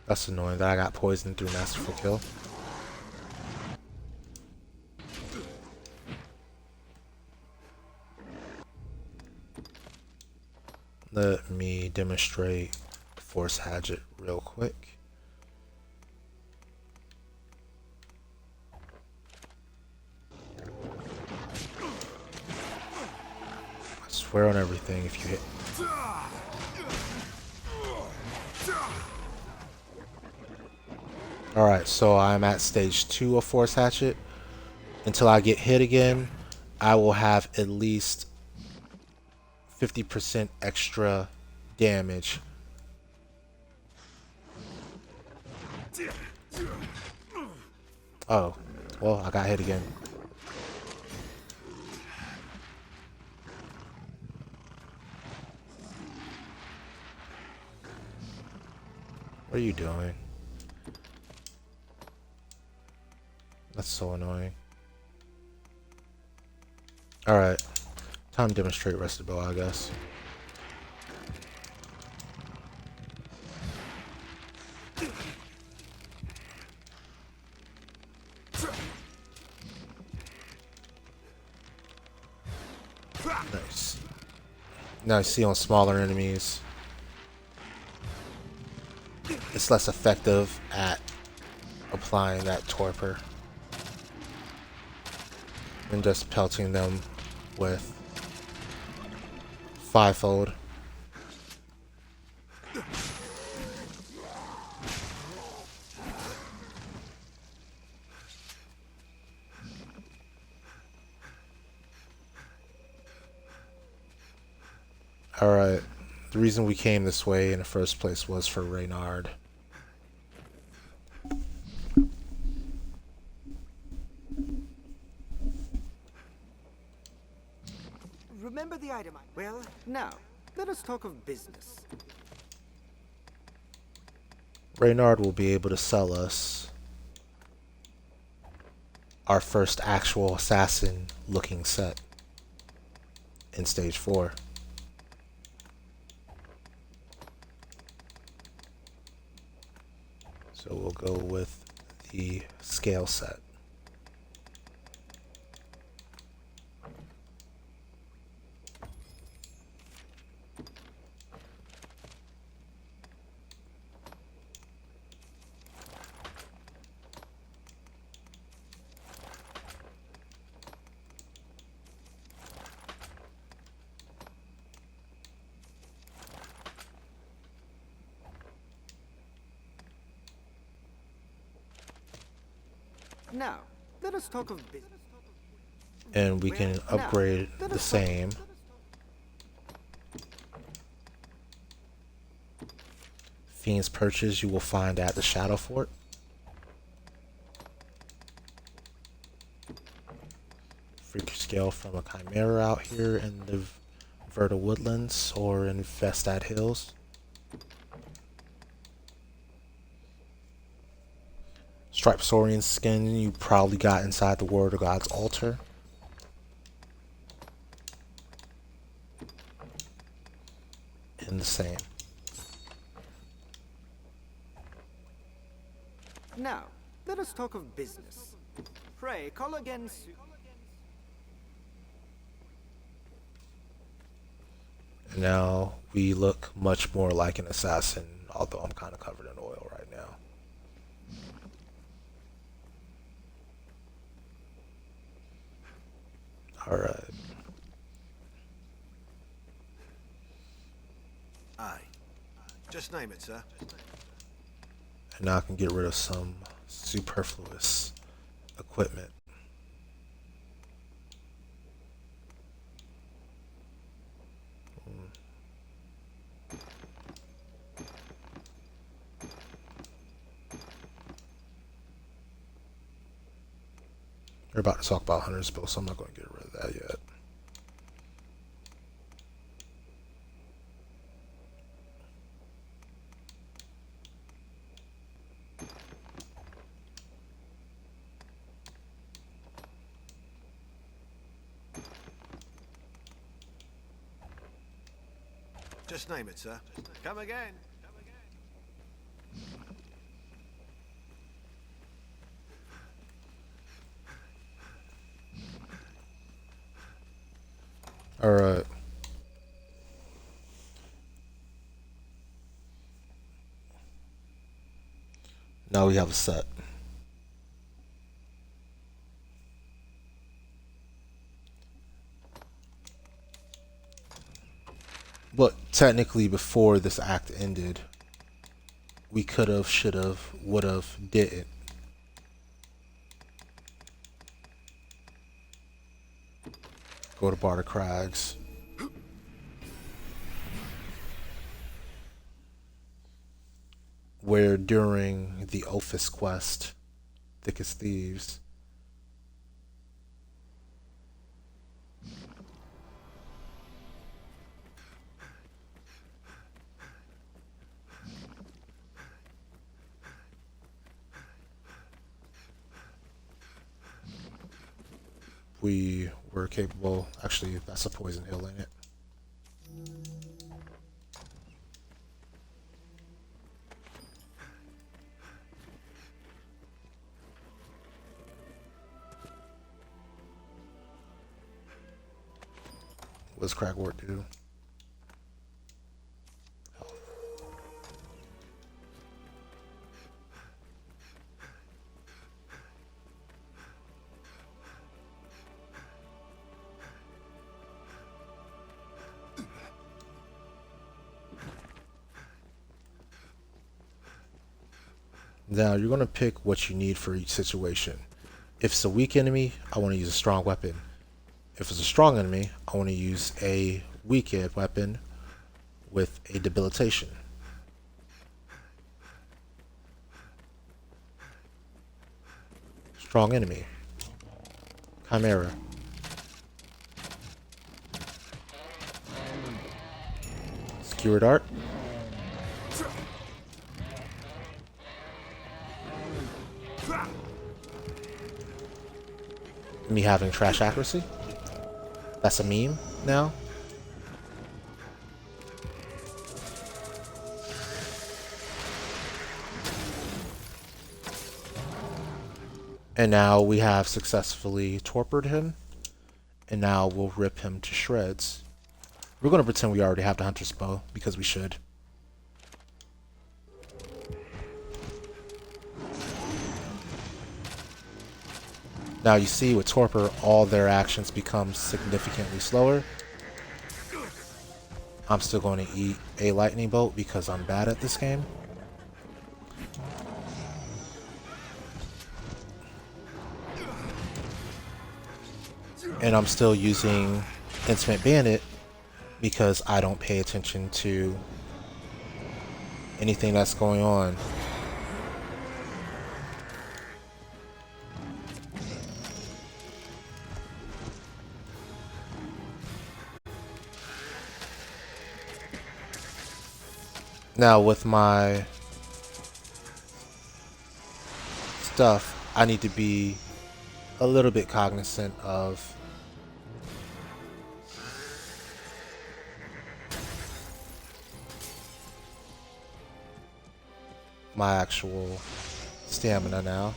That's annoying that I got poisoned through Masterful Kill. Let me demonstrate Force Hatchet real quick. I swear on everything, if you hit. Alright, so I'm at stage 2 of Force Hatchet. Until I get hit again, I will have at least 50% extra damage. Oh, well, I got hit again. What are you doing? That's so annoying. Alright. Time to demonstrate Rested Bow, I guess. Nice. Now you see on smaller enemies, it's less effective at applying that torpor and just pelting them with fivefold. Alright, the reason we came this way in the first place was for Reynard. Remember the item? Well, now, let us talk of business. Reynard will be able to sell us our first actual assassin looking set in stage 4. So we'll go with the scale set. Now, let us talk of business. And we can upgrade the same. Fiend's Purchase you will find at the Shadow Fort. Freak Scale from a Chimera out here in the Verta Woodlands or in Vestad Hills. Striped Saurian skin you probably got inside the Word of God's altar. same. Now, let us talk of business. Pray, call again soon. Now we look much more like an assassin, although I'm kind of covered in oil right now. Alright. Aye. Just name it, sir. And now I can get rid of some superfluous equipment. We're about to talk about Hunter's Bill, so I'm not going to get rid of that yet. Just name it, sir. Come again. Alright. Now we have a set. But technically before this act ended, we could have, should have, would have, didn't. Go to Barter Crags. Where during the Ophis quest, Thick as Thieves, we were capable, actually that's a poison hill, ain't it? What does Cragwort do? Now you're going to pick what you need for each situation. If it's a weak enemy, I want to use a strong weapon. If it's a strong enemy, I want to use a weakened weapon with a debilitation. Strong enemy. Chimera. Skewer dart. Me having trash accuracy. That's a meme now. And now we have successfully torpid him. And now we'll rip him to shreds. We're going to pretend we already have the Hunter's Bow because we should. Now you see with Torpor, all their actions become significantly slower. I'm still going to eat a lightning bolt because I'm bad at this game. And I'm still using Intimate Bandit because I don't pay attention to anything that's going on. Now with my stuff, I need to be a little bit cognizant of my actual stamina now.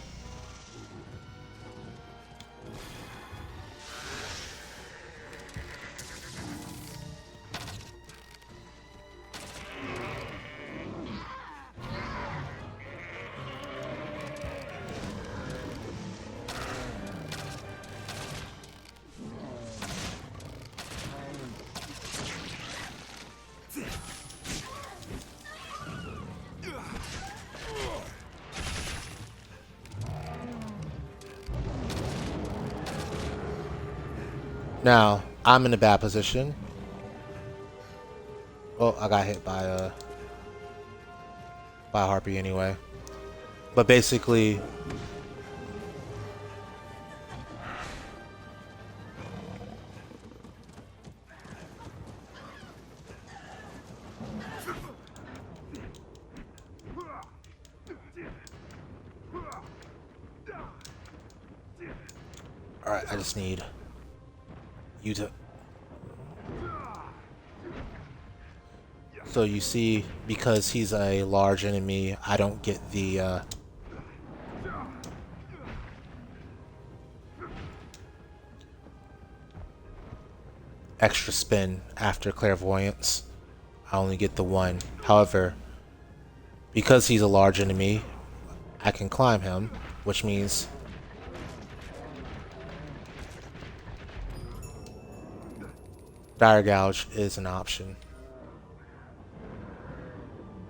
Now, I'm in a bad position. Well, I got hit by a harpy anyway. But basically, alright, I just need you to... So you see, because he's a large enemy, I don't get the extra spin after clairvoyance. I only get the one. However, because he's a large enemy, I can climb him, which means dire gouge is an option.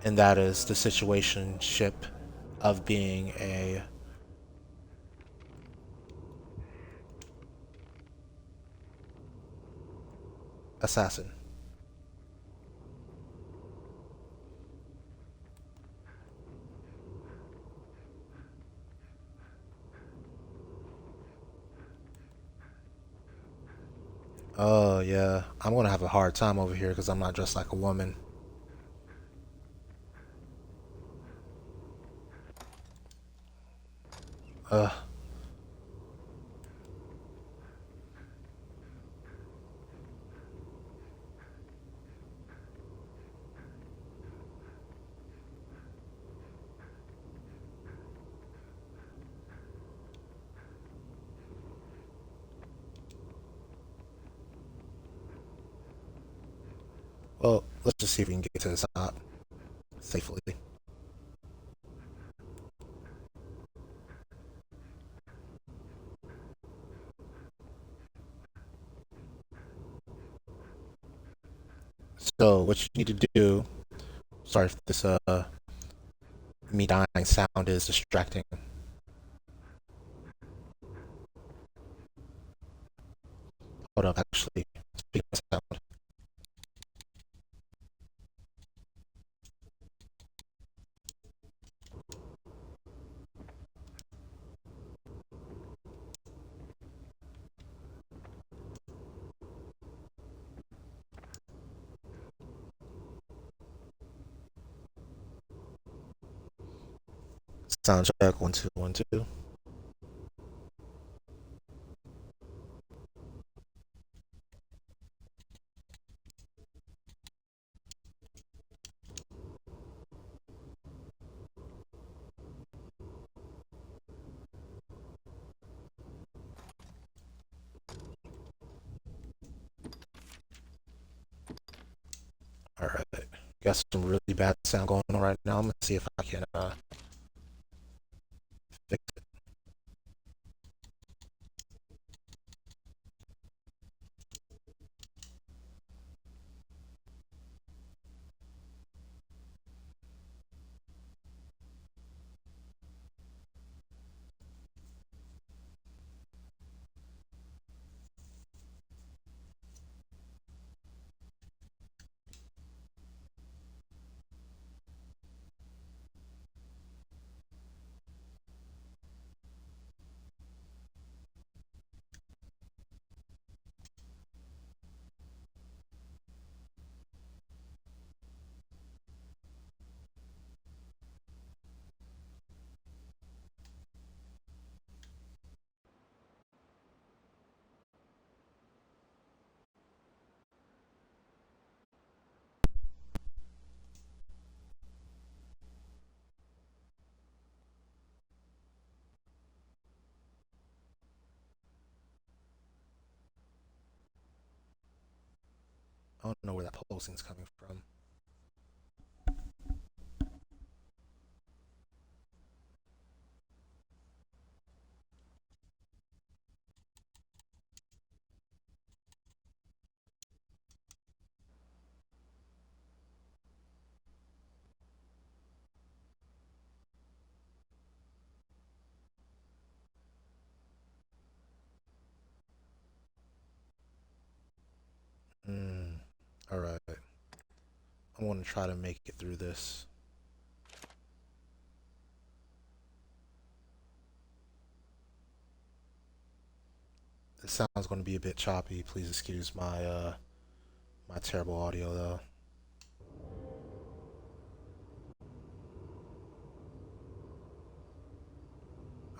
And that is the situationship of being a assassin. Oh yeah, I'm gonna have a hard time over here because I'm not dressed like a woman. Ugh. Well, let's just see if we can get to the top safely. So what you need to do, sorry if this me dying sound is distracting. Hold up, actually, speaking of sound. Sound check 1 2 1 2. All right, got some really bad sound going on right now. I'm gonna see if I can fix it. don't know where that pulsing's coming from. Alright. I want to try to make it through this. This sound's going to be a bit choppy. Please excuse my my terrible audio though.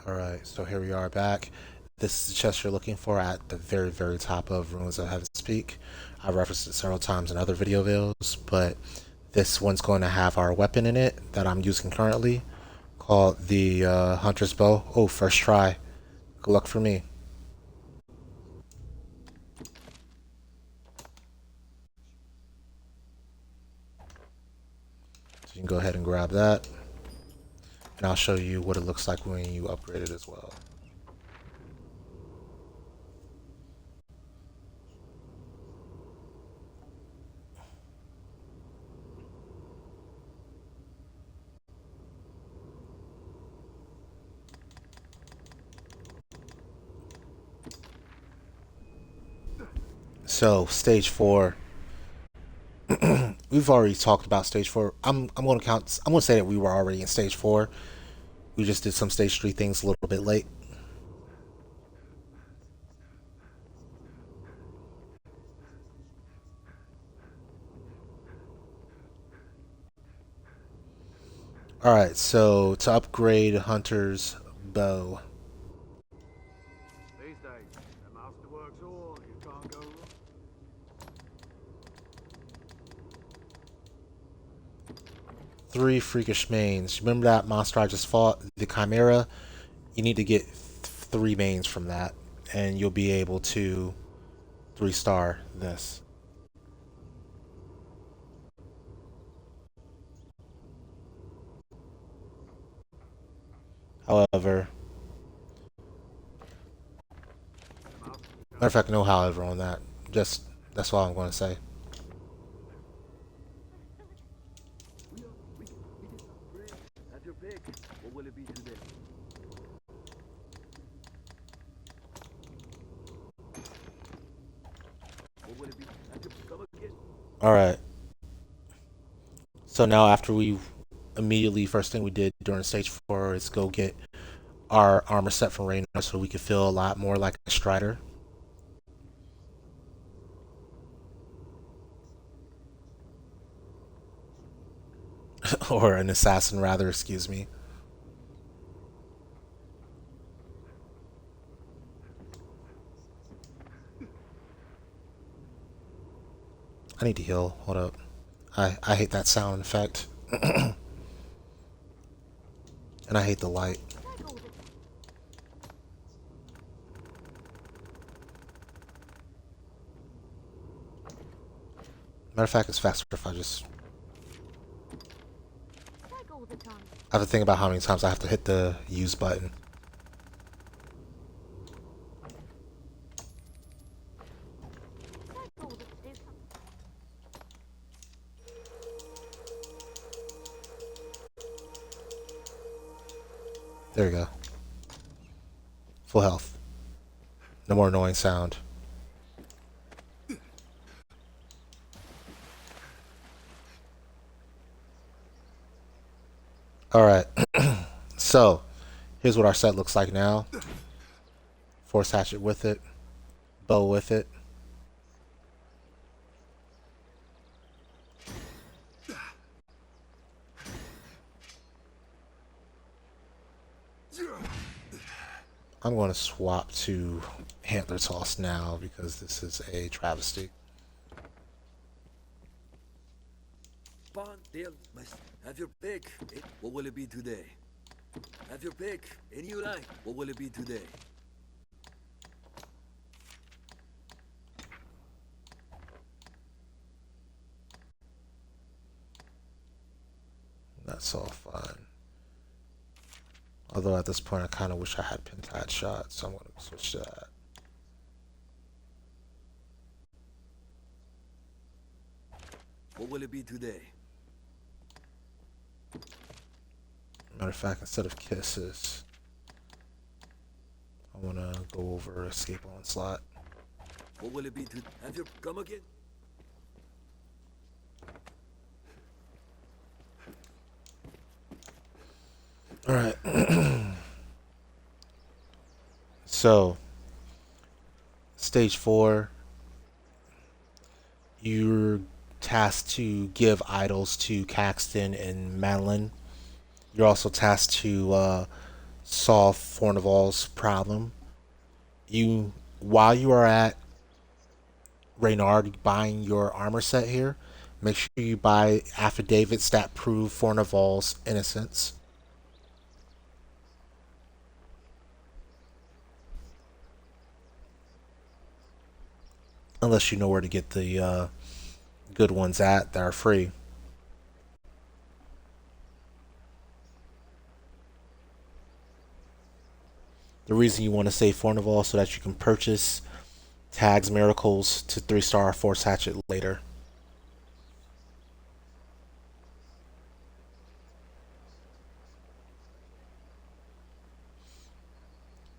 Alright, so here we are back. This is the chest you're looking for at the very, very top of Ruins of Heaven's Peak. I've referenced it several times in other video videos, but this one's going to have our weapon in it that I'm using currently, called the Hunter's Bow. Oh, first try. Good luck for me. So you can go ahead and grab that, and I'll show you what it looks like when you upgrade it as well. So stage 4. We've already talked about stage 4. I'm gonna say that we were already in stage 4. We just did some stage 3 things a little bit late. Alright, so to upgrade Hunter's Bow. These days, the masterwork's all. You can't go wrong. 3 freakish mains. Remember that monster I just fought, the Chimera? You need to get 3 mains from that, and you'll be able to 3-star this. However, matter of fact, no however on that. Just, that's all I'm going to say. Have your pick. What will it be today? What will it be? Have your come again. Alright. So now after we immediately, first thing we did during stage 4 is go get our armor set from Raynor so we could feel a lot more like a Strider. Or an assassin rather, excuse me. I need to heal. Hold up. I hate that sound effect. And I hate the light. Matter of fact, it's faster if I just... I have to think about how many times I have to hit the use button. There you go. Full health. No more annoying sound. Alright. So, here's what our set looks like now. Force hatchet with it. Bow with it. I'm going to swap to Antler Toss now because this is a travesty. Bandit must have your pick. What will it be today? Have your pick. Any you like. What will it be today? That's all fine. Although at this point I kind of wish I had Pentad shot, so I'm going to switch to that. What will it be today? Matter of fact, instead of kisses, I want to go over escape onslaught. What will it be to have your come again? All right. So, stage 4, you're tasked to give idols to Caxton and Madeline. You're also tasked to solve Fornival's problem. While you are at Reynard buying your armor set here, make sure you buy affidavits that prove Fornival's innocence. Unless you know where to get the good ones at that are free. The reason you want to save Fornival so that you can purchase tags miracles to 3-star Force Hatchet later.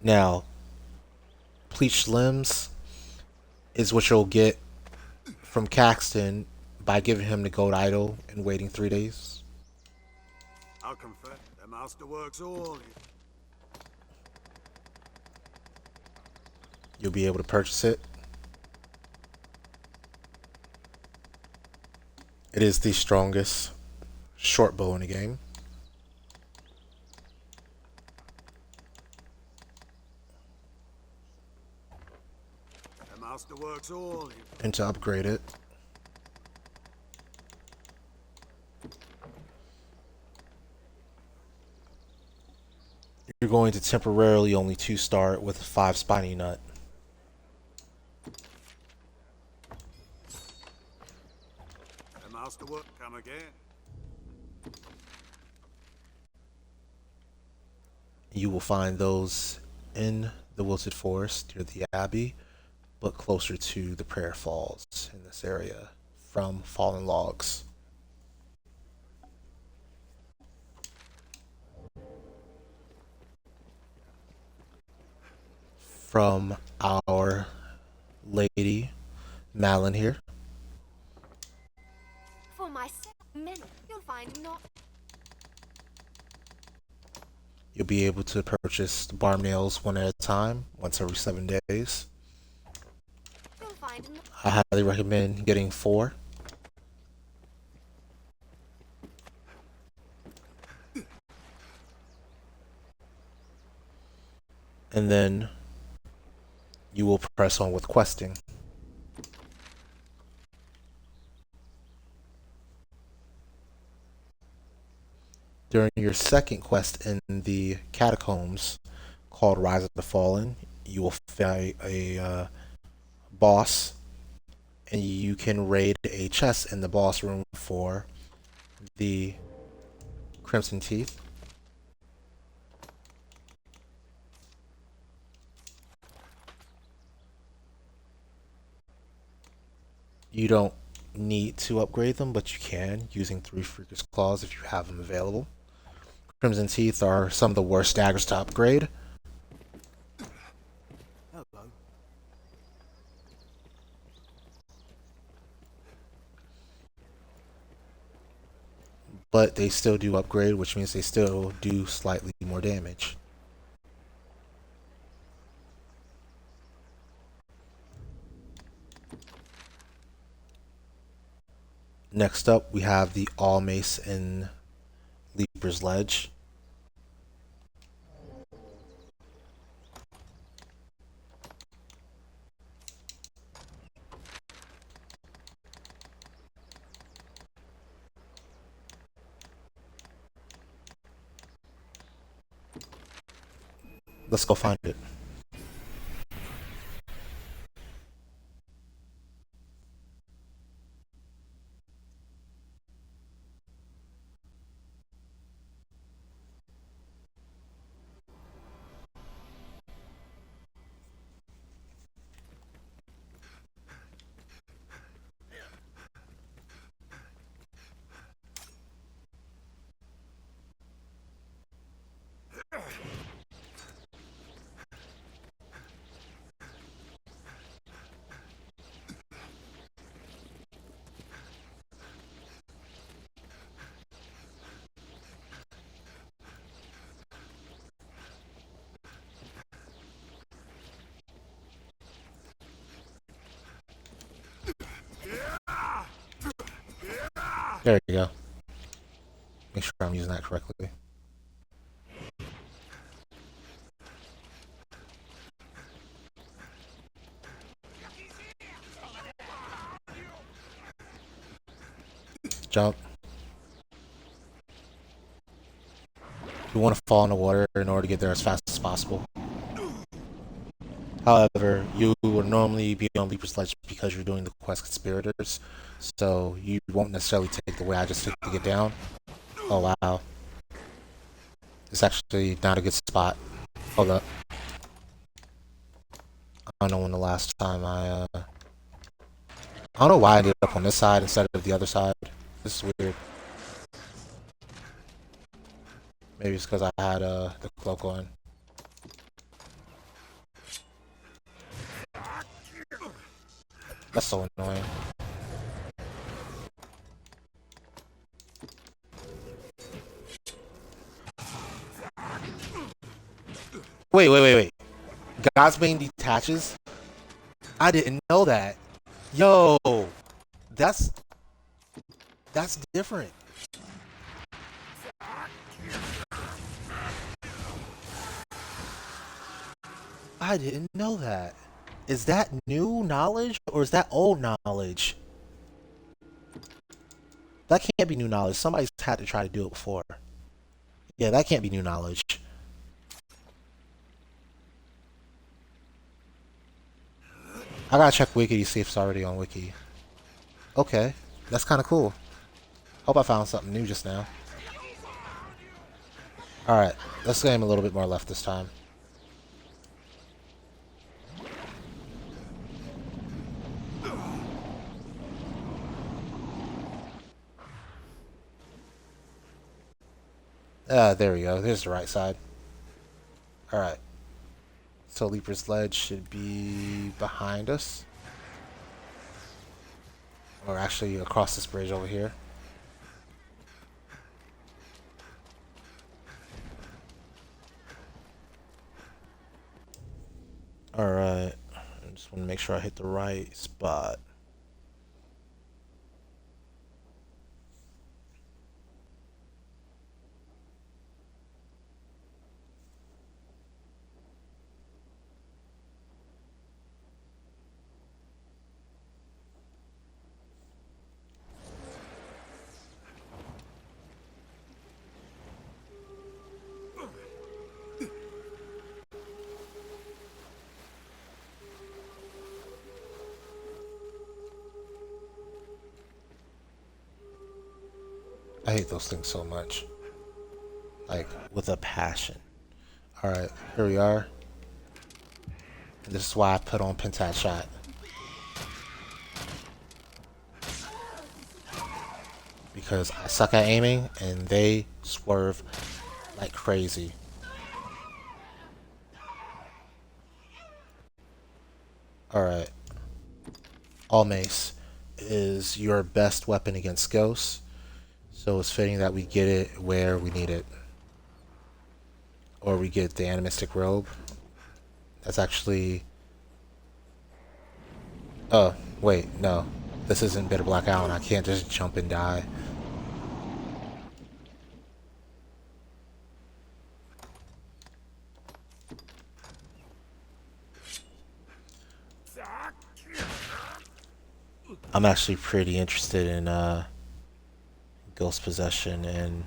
Now, Pleached Limbs is what you'll get from Caxton by giving him the gold idol and waiting 3 days. I'll confess, the masterworks all. You'll be able to purchase it. It is the strongest short bow in the game. The masterworks all. And to upgrade it, you're going to temporarily only 2-star it with a 5 spiny nut. The masterwork come again. You will find those in the Wilted Forest near the Abbey, but closer to the Prayer Falls in this area from fallen logs. From our lady Malin here. For my minute, you'll find not. You'll be able to purchase the barb nails one at a time, once every 7 days. You'll find I highly recommend getting 4. And then you will press on with questing. During your second quest in the Catacombs, called Rise of the Fallen, you will fight a boss, and you can raid a chest in the boss room for the Crimson Teeth. You don't need to upgrade them, but you can using 3 Freaker's Claws if you have them available. Crimson Teeth are some of the worst daggers to upgrade. Hello. But they still do upgrade, which means they still do slightly more damage. Next up, we have the All Mace in Leaper's Ledge. Let's go find it. There you go. Make sure I'm using that correctly. Jump. You want to fall in the water in order to get there as fast as possible. However, you would normally be on Leaper's Ledge because you're doing the quest Conspirators, so you won't necessarily take the way I just took to get down. Oh wow. It's actually not a good spot. Hold up. I don't know when the last time I don't know why I ended up on this side instead of the other side. This is weird. Maybe it's because I had the cloak on. That's so annoying. Wait. Godsbane detaches? I didn't know that. Yo, that's different. I didn't know that. Is that new knowledge or is that old knowledge? That can't be new knowledge. Somebody's had to try to do it before. Yeah, that can't be new knowledge. I gotta check wiki to see if it's already on wiki. Okay, that's kind of cool. Hope I found something new just now. Alright, let's aim a little bit more left this time. There we go. There's the right side. Alright. So Leaper's Ledge should be behind us. Or actually across this bridge over here. Alright. I just want to make sure I hit the right spot. I hate those things so much. Like, with a passion. Alright, here we are. And this is why I put on Pentat Shot. Because I suck at aiming, and they swerve like crazy. Alright. All Mace is your best weapon against ghosts. So it's fitting that we get it where we need it. Or we get the Animistic Robe. That's actually... Oh, wait, no. This isn't Bitter Black Island. I can't just jump and die. I'm actually pretty interested in Ghost Possession and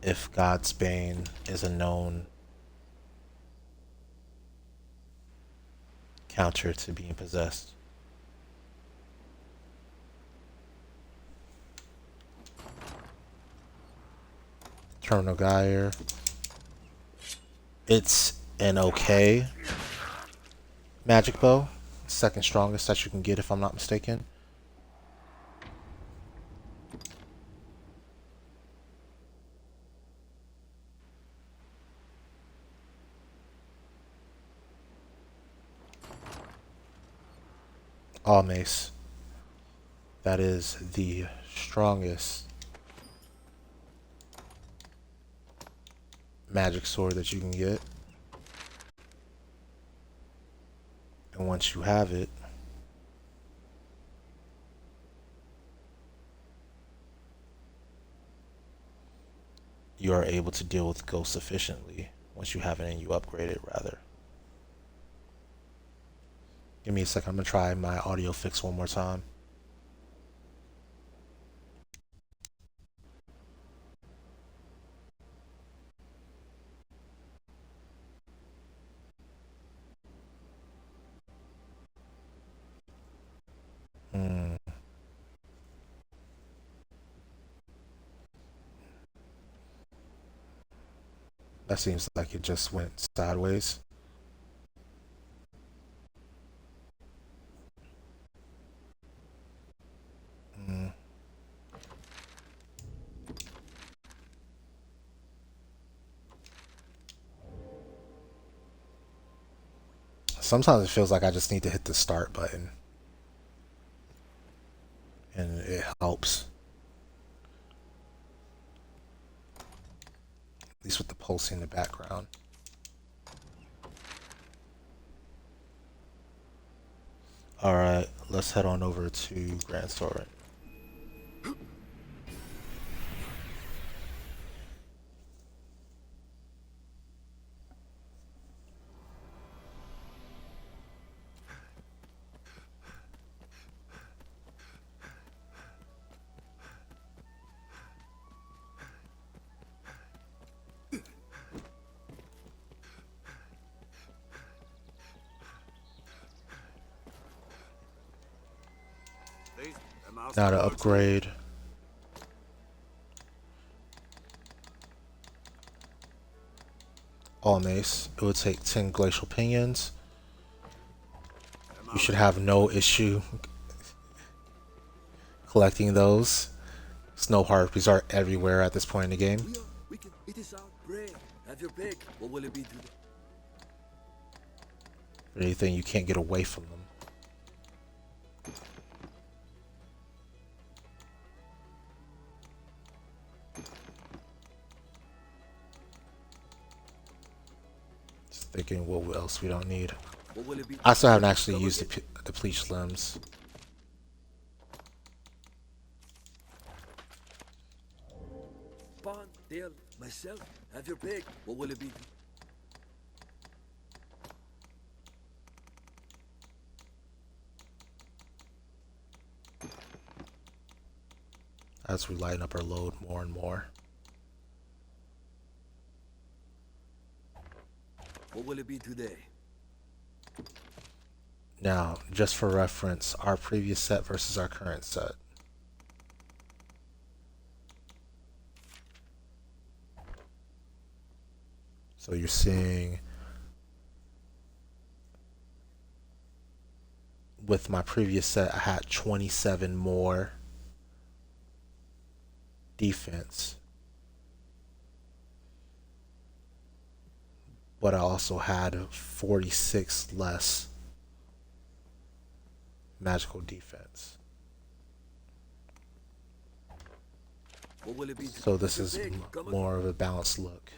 if Godsbane is a known counter to being possessed. Terminal Gyre. It's an okay magic bow. Second strongest that you can get if I'm not mistaken. All Mace. That is the strongest magic sword that you can get. And once you have it, you are able to deal with ghosts efficiently once you have it and you upgrade it, rather. Give me a second. I'm going to try my audio fix one more time. That seems like it just went sideways. Sometimes it feels like I just need to hit the start button. And it helps. At least with the pulsing in the background. Alright, let's head on over to Gran Soren. Now to upgrade all mace, it would take 10 glacial pinions. You should have no issue collecting those. Snow harpies are everywhere at this point in the game. It is out. Pray. Have your pick. What will it be today? For anything, you can't get away from them. Just thinking what else we don't need. I still haven't actually used the bleached limbs. Pond, Dale, myself. Have your pick. What will it be? As we lighten up our load more and more. What will it be today? Now, just for reference, our previous set versus our current set. So you're seeing with my previous set, I had 27 more defense, but I also had 46 less magical defense. So this is more of a balanced look.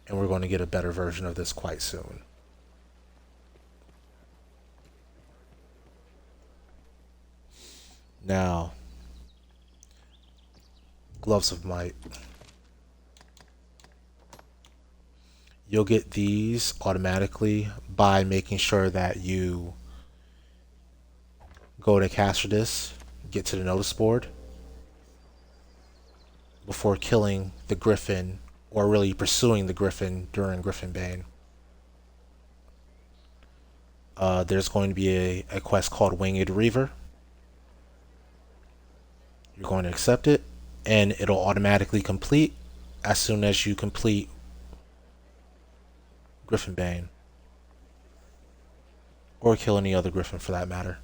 And we're going to get a better version of this quite soon. Now, Gloves of Might. You'll get these automatically by making sure that you go to Cockatrice, get to the notice board before killing the griffin, or really pursuing the griffin during Griffin Bane. There's going to be a quest called Winged Reaver. You're going to accept it, and it'll automatically complete as soon as you complete Griffin Bane. Or kill any other griffin for that matter.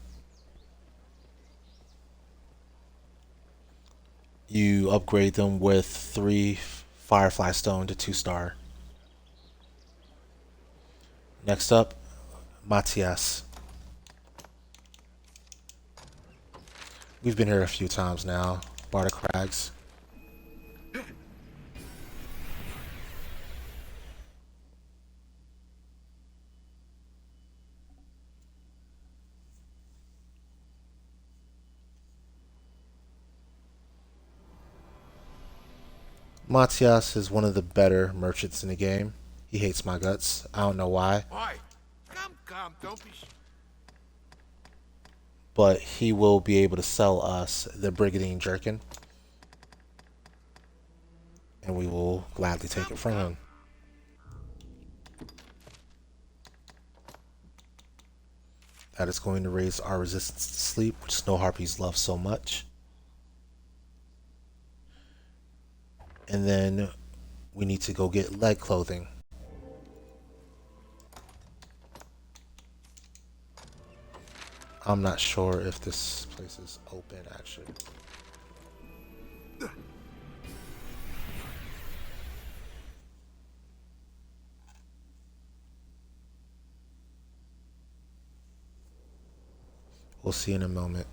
You upgrade them with 3 Firefly Stone to 2-star. Next up, Matthias. We've been here a few times now. Barda Crags. Matthias is one of the better merchants in the game. He hates my guts. I don't know why. Oi! Come, don't be... But he will be able to sell us the Brigandine Jerkin. And we will gladly take it from him. That is going to raise our resistance to sleep, which snow harpies love so much. And then we need to go get leg clothing. I'm not sure if this place is open, actually. We'll see in a moment.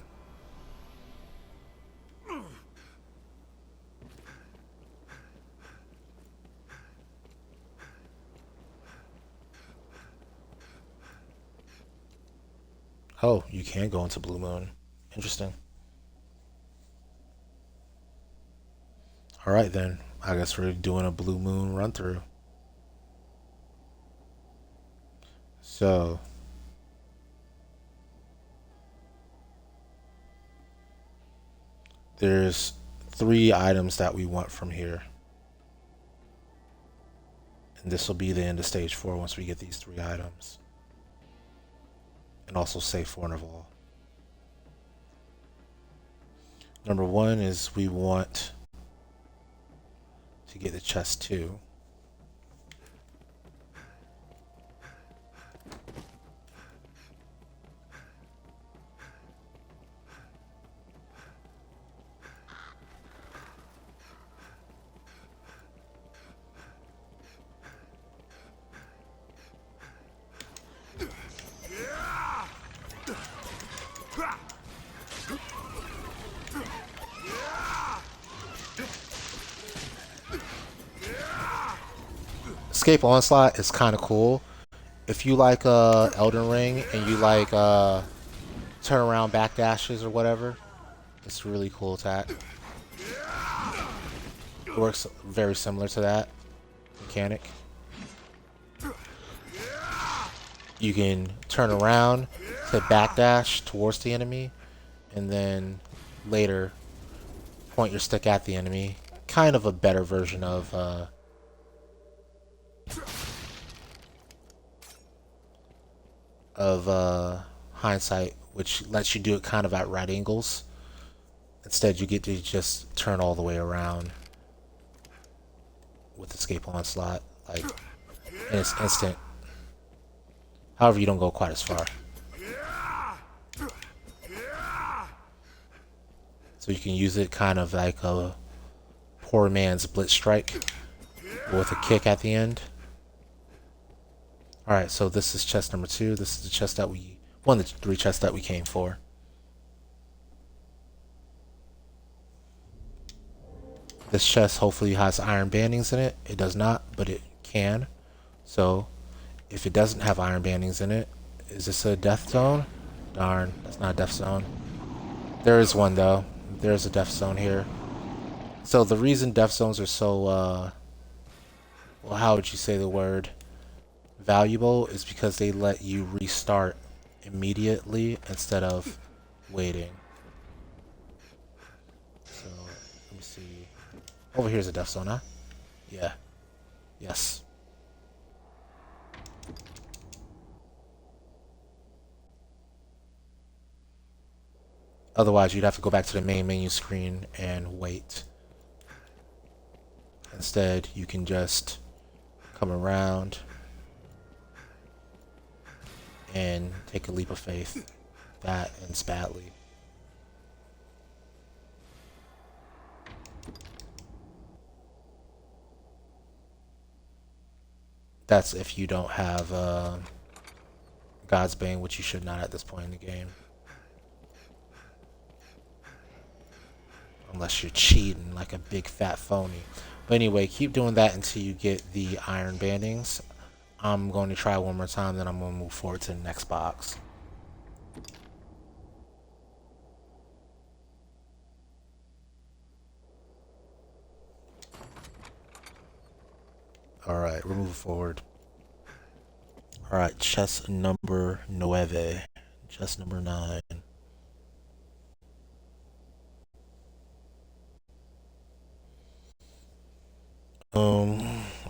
Oh, you can go into Bluemoon. Interesting. Alright then. I guess we're doing a Bluemoon run through. So there's 3 items that we want from here. And this will be the end of stage 4 once we get these 3 items. And also save Fornival. Number 1 is we want to get the chest 2. Escape Onslaught is kind of cool. If you like Elden Ring and you like turn around backdashes or whatever, it's a really cool attack. It works very similar to that mechanic. You can turn around to backdash towards the enemy and then later point your stick at the enemy. Kind of a better version of hindsight, which lets you do it kind of at right angles. Instead, you get to just turn all the way around with Escape Onslaught, like, and it's instant. However, you don't go quite as far. So you can use it kind of like a poor man's Blitz Strike with a kick at the end. Alright, so this is chest number 2. This is the chest that one of the 3 chests that we came for. This chest hopefully has iron bandings in it. It does not, but it can. So, if it doesn't have iron bandings in it, is this a death zone? Darn, that's not a death zone. There is one though. There's a death zone here. So the reason death zones are so, well, how would you say the word? Valuable is because they let you restart immediately instead of waiting. So let me see. Over here's a death zone, huh? Yeah. Yes. Otherwise, you'd have to go back to the main menu screen and wait. Instead, you can just come around and take a leap of faith. That ends badly. That's if you don't have Godsbane, which you should not at this point in the game. Unless you're cheating like a big fat phony. But anyway, keep doing that until you get the iron bandings. I'm going to try one more time, then I'm going to move forward to the next box. Alright, we're moving forward. Alright, chest number 9. Chest number 9.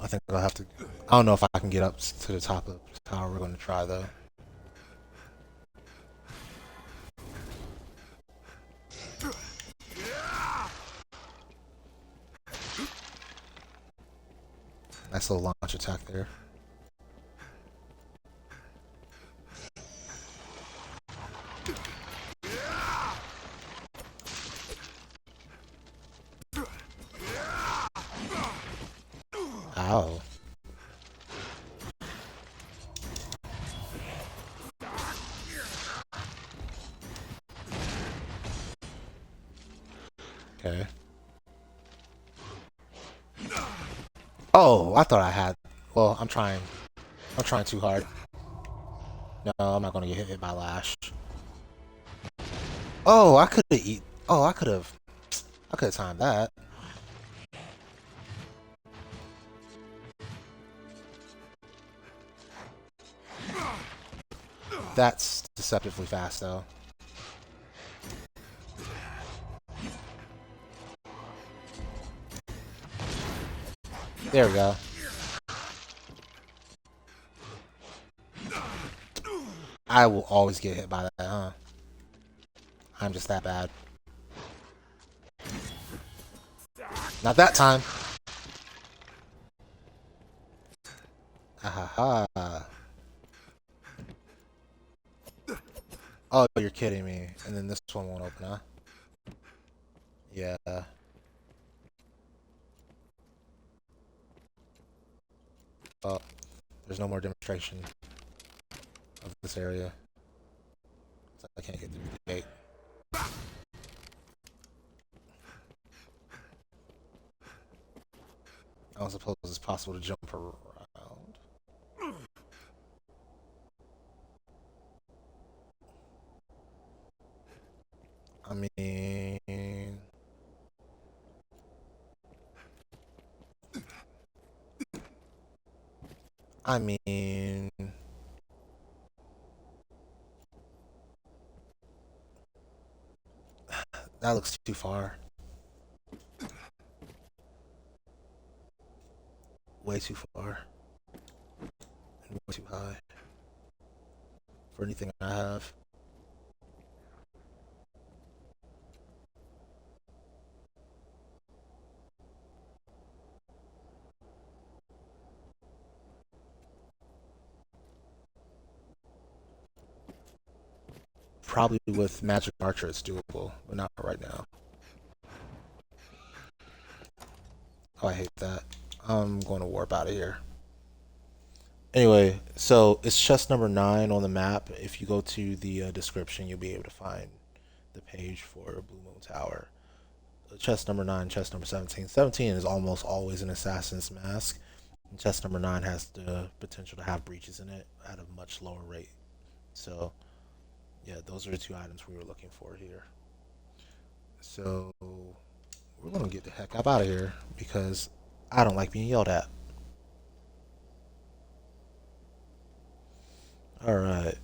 I think I'll have to. I don't know if I can get up to the top of the tower. We're going to try though. Nice little launch attack there. Ow. Okay. Oh, I thought I had. Well, I'm trying. I'm trying too hard. No, I'm not gonna get hit by Lash. Oh, I could have eat. Oh, I could have. I could have timed that. That's deceptively fast, though. There we go. I will always get hit by that, huh? I'm just that bad. Not that time. Ha. Oh, you're kidding me. And then this one won't open, huh? Yeah. Oh, there's no more demonstration of this area. So I can't get through the gate. I don't suppose it's possible to jump around. I mean... That looks too far. Way too far. And way too high. For anything I have. Probably with Magic Archer it's doable, but not right now. Oh, I hate that. I'm going to warp out of here. Anyway, so it's chest number 9 on the map. If you go to the description, you'll be able to find the page for Bluemoon Tower. Chest number 9, chest number 17. 17 is almost always an assassin's mask. And chest number 9 has the potential to have breaches in it at a much lower rate. So, yeah, those are the 2 items we were looking for here. So, we're going to get the heck up out of here because I don't like being yelled at. Alright.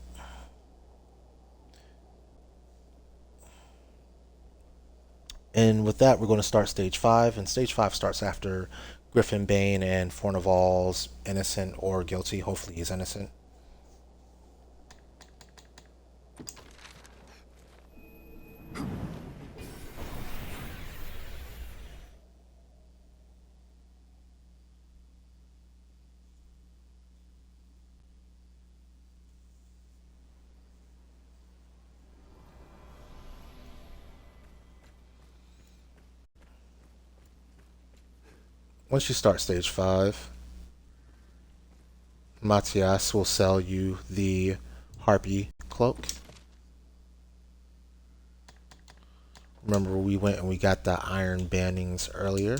And with that, we're going to start stage 5. And stage 5 starts after Griffin Bane and Fornival's innocent or guilty. Hopefully he's innocent. Once you start stage 5, Matthias will sell you the Harpy cloak. Remember, we went and we got the iron bandings earlier.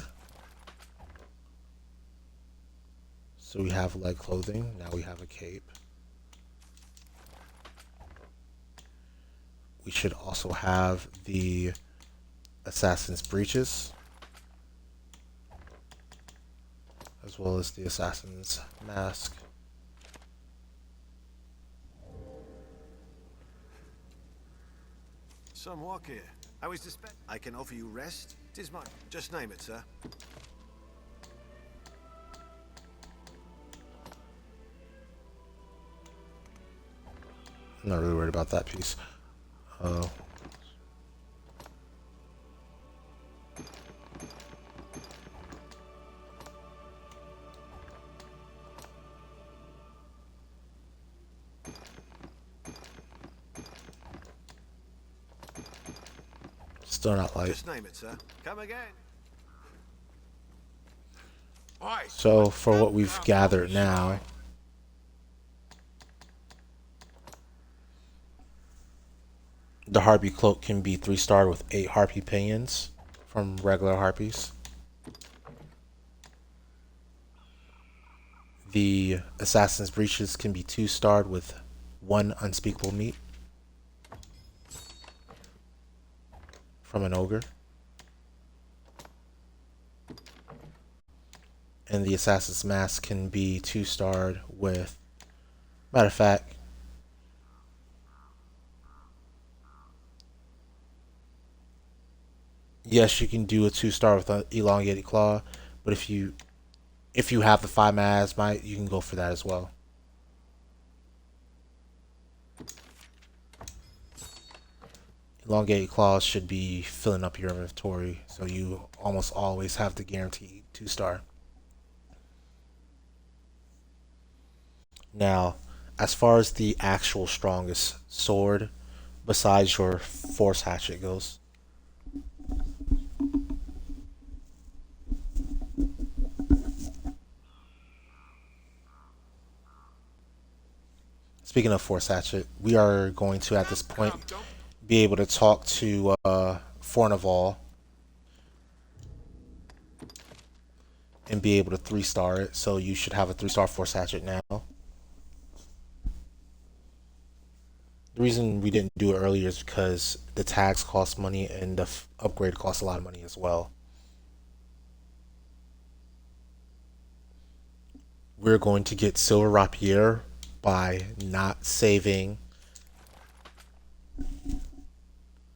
So we have leg clothing. Now we have a cape. We should also have the assassin's breeches, as as well as the assassin's mask. Some walk here. I was I can offer you rest. 'Tis mine. Just name it, sir. I'm not really worried about that piece. Still not light. Just name it, sir. Come again. So for what we've gathered now, the Harpy Cloak can be 3-starred with 8 Harpy Pinions from regular Harpies. The Assassin's Breeches can be 2-starred with 1 Unspeakable Meat from an Ogre. And the Assassin's Mask can be 2-starred with, matter of fact, yes, you can do a 2-star with an Elongated Claw, but if you have the 5 Mas, you can go for that as well. Elongated Claws should be filling up your inventory, so you almost always have the guaranteed 2-star. Now, as far as the actual strongest sword, besides your Force Hatchet goes, speaking of Force Hatchet, we are going to, at this point, be able to talk to Fornival and be able to 3-star it. So you should have a 3-star Force Hatchet now. The reason we didn't do it earlier is because the tags cost money and the upgrade costs a lot of money as well. We're going to get Silver Rapier by not saving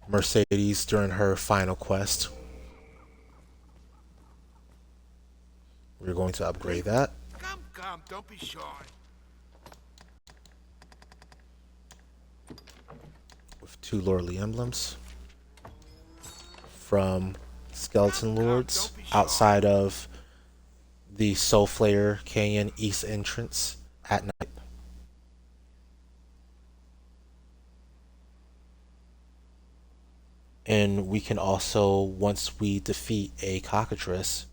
Mercedes during her final quest. We're going to upgrade that. Come, don't be shy. With 2 Lordly Emblems from Skeleton Lords outside of the Soulflayer Canyon East entrance at night. And we can also, once we defeat a Cockatrice,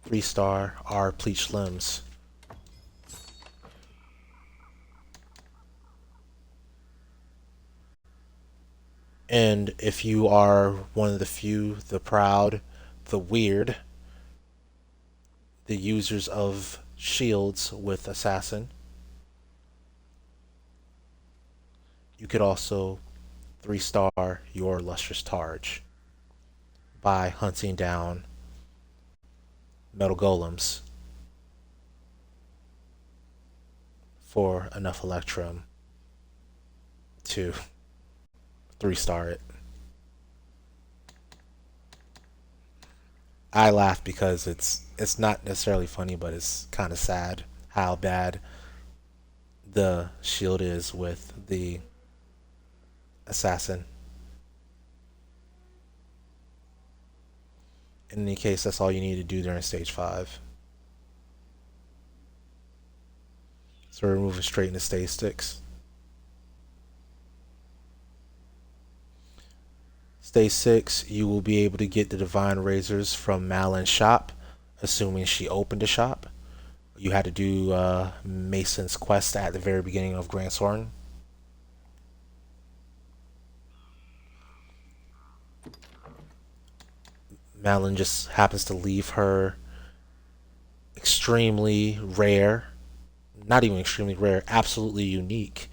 3-star our Pleached Limbs. And if you are one of the few, the proud, the weird, the users of shields with Assassin, you could also 3-star your Lustrous Targe by hunting down Metal Golems for enough Electrum to 3-star it. I laugh because it's not necessarily funny, but it's kind of sad how bad the shield is with the Assassin. In any case, that's all you need to do during stage 5. So we're moving straight into stage 6. Stage 6, you will be able to get the Divine Razors from Malin's shop, assuming she opened the shop. You had to do Mason's quest at the very beginning of Gran Soren. Malin just happens to leave her extremely rare, not even extremely rare, absolutely unique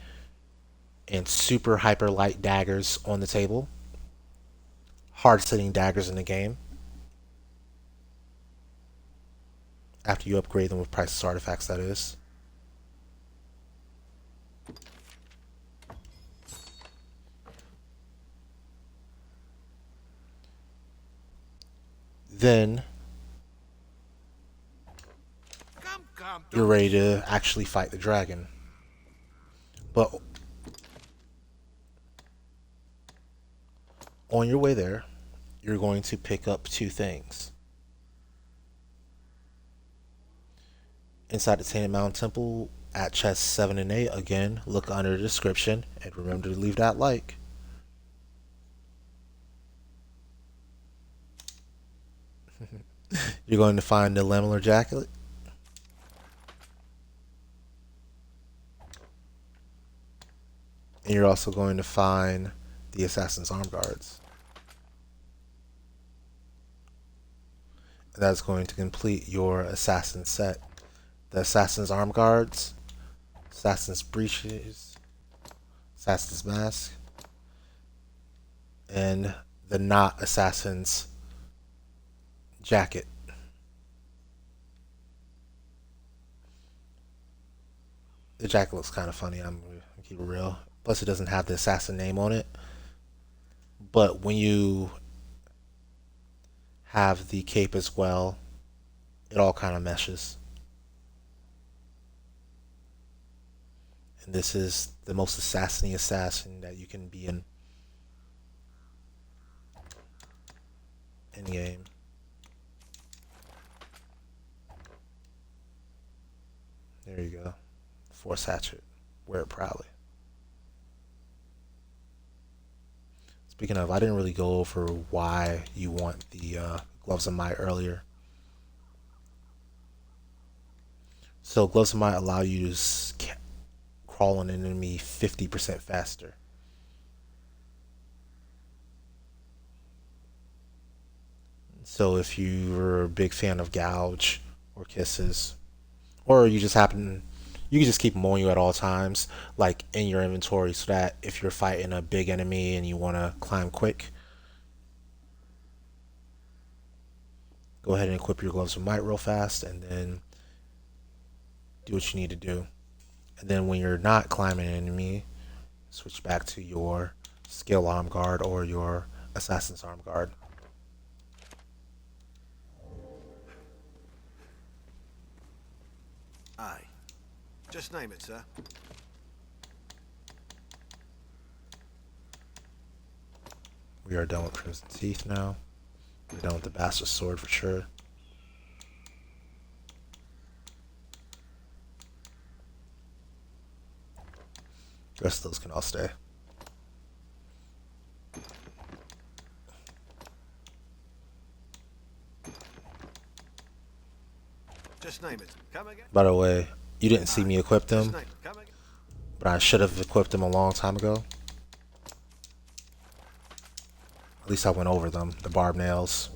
and super hyper light daggers on the table. Hard sitting daggers in the game. After you upgrade them with priceless artifacts, that is. Then you're ready to actually fight the dragon. But on your way there, you're going to pick up two things. Inside the Tainted Mountain Temple at chests 7 and 8, again, look under the description and remember to leave that like. You're going to find the lamellar jacket. And you're also going to find the Assassin's Arm Guards. And that's going to complete your Assassin set. The Assassin's Arm Guards, Assassin's Breeches, Assassin's Mask, and the not Assassin's Jacket. The jacket looks kind of funny, I'm going to keep it real. Plus it doesn't have the assassin name on it. But when you have the cape as well, it all kind of meshes. And this is the most assassiny assassin that you can be in game. There you go. Force hatchet. Wear it proudly. Speaking of, I didn't really go over why you want the Gloves of Might earlier. So Gloves of Might allow you to crawl an enemy 50% faster. So if you're a big fan of Gouge or Kisses, or you just happen, you can just keep them on you at all times, like in your inventory, so that if you're fighting a big enemy and you want to climb quick, go ahead and equip your Gloves of Might real fast and then do what you need to do. And then when you're not climbing an enemy, switch back to your Skill Arm Guard or your Assassin's Arm Guard. Aye. Just name it, sir. We are done with Crimson Teeth now. We're done with the Bastard Sword for sure. The rest of those can all stay. Just name it. Come again. By the way, you didn't see me equip them, Just name it. Come again. but I should have equipped them a long time ago. At least I went over them, the barb nails.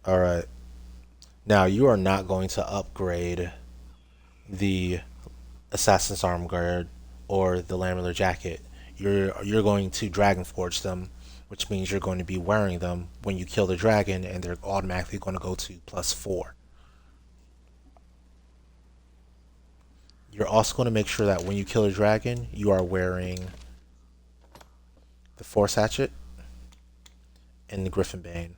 Alright. Now you are not going to upgrade the Assassin's Arm Guard or the Lamellar Jacket. You're going to Dragon Forge them, which means you're going to be wearing them when you kill the dragon, and they're automatically going to go to +4. You're also going to make sure that when you kill a dragon, you are wearing the Force Hatchet and the Griffin Bane,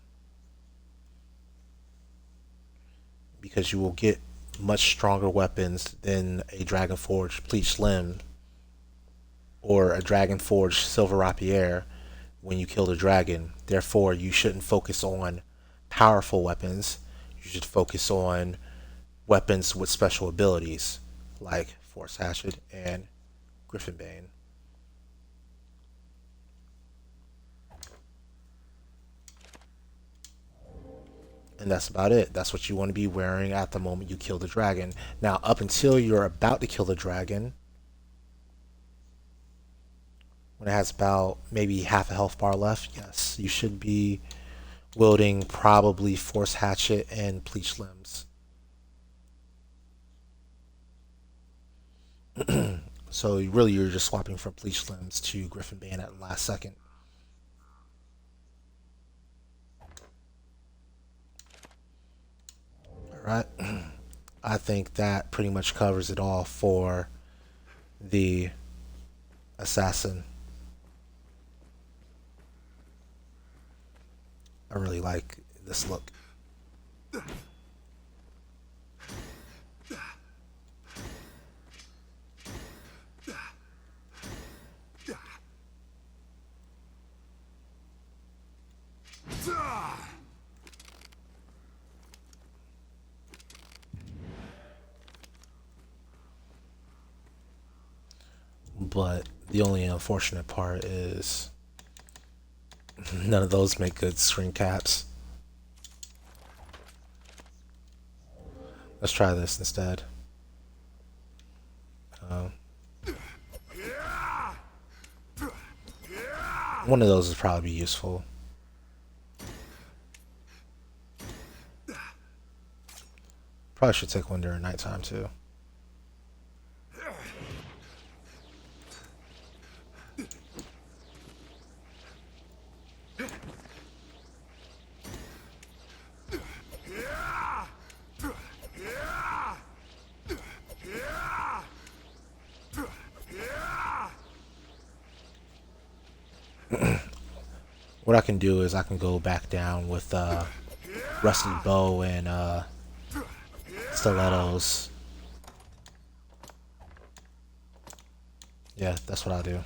because you will get much stronger weapons than a Dragon Forged Bleached Limb or a Dragon Forged Silver Rapier when you kill the dragon. Therefore, you shouldn't focus on powerful weapons. You should focus on weapons with special abilities like Force Hatchet and Griffin Bane. And that's about it. That's what you want to be wearing at the moment you kill the dragon. Now, up until you're about to kill the dragon, when it has about maybe half a health bar left, yes, you should be wielding probably Force Hatchet and Bleached Limbs. So really you're just swapping from Bleached Limbs to Griffin Bane at the last second. Right? I think that pretty much covers it all for the assassin. I really like this look. But the only unfortunate part is none of those make good screen caps. Let's try this instead. One of those would probably be useful. Probably should take one during nighttime too. What I can do is I can go back down with rusted bow and stilettos. Yeah, that's what I'll do.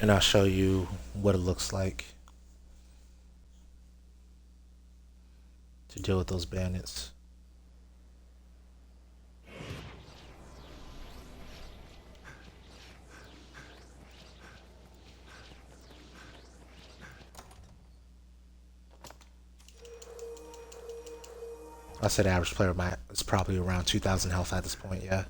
And I'll show you what it looks like to deal with those bandits. I said average player is probably around 2,000 health at this point, yeah.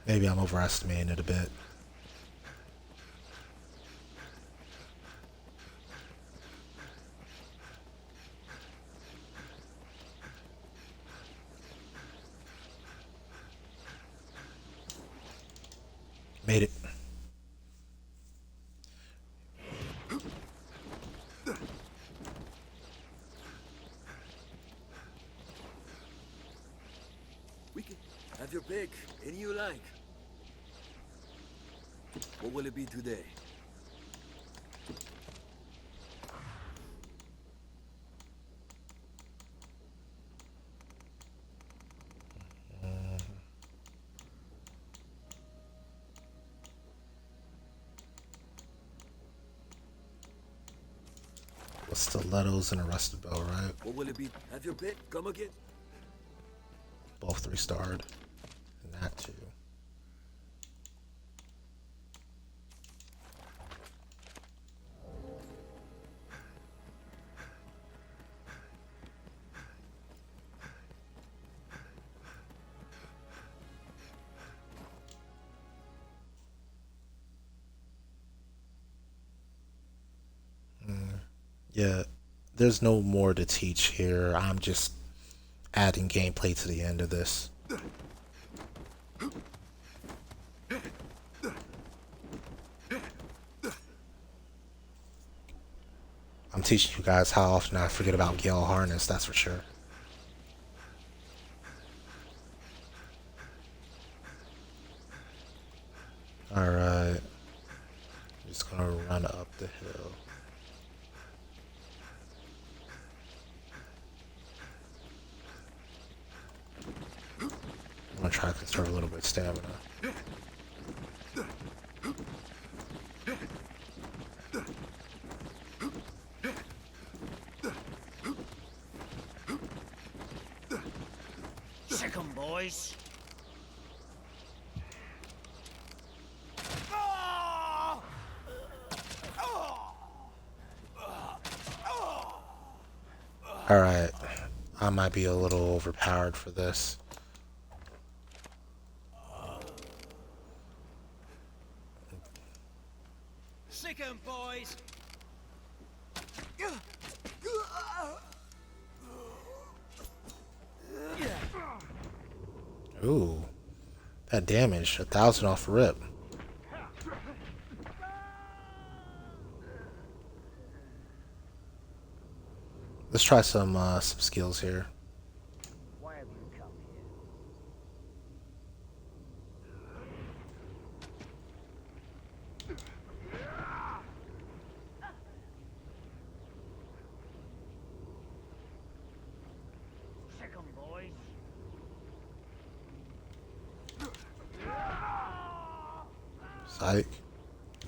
Maybe I'm overestimating it a bit. Made it. Wiki, have your pick. Any you like. What will it be today? With stilettos and a rusted bow, right? What will it be? Have your pick. Come again. Both 3-starred. And that too. Yeah, there's no more to teach here. I'm just adding gameplay to the end of this. I'm teaching you guys how often I forget about Gale Harness, that's for sure. Alright. Just gonna run up the hill. I'm gonna try to conserve a little bit of stamina. Sick 'em, boys. Alright. I might be a little overpowered for this. Sick 'em, boys. Ooh, that damage, 1,000 off rip. Let's try some skills here. Why have you come here? Sick 'em, boys. Psych.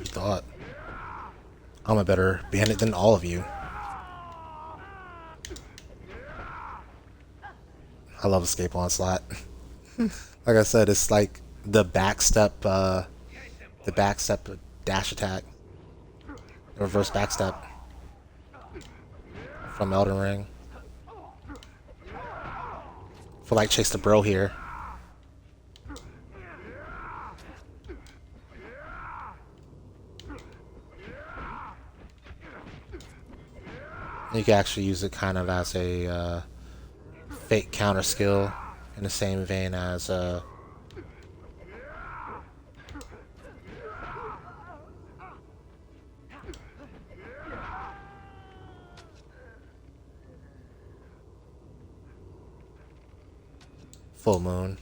You thought. I'm a better bandit than all of you. I love escape onslaught. Like I said, it's like the backstep dash attack. The reverse backstep from Elden Ring. Feel like chase the bro here. You can actually use it kind of as a fake counter skill in the same vein as Full Moon.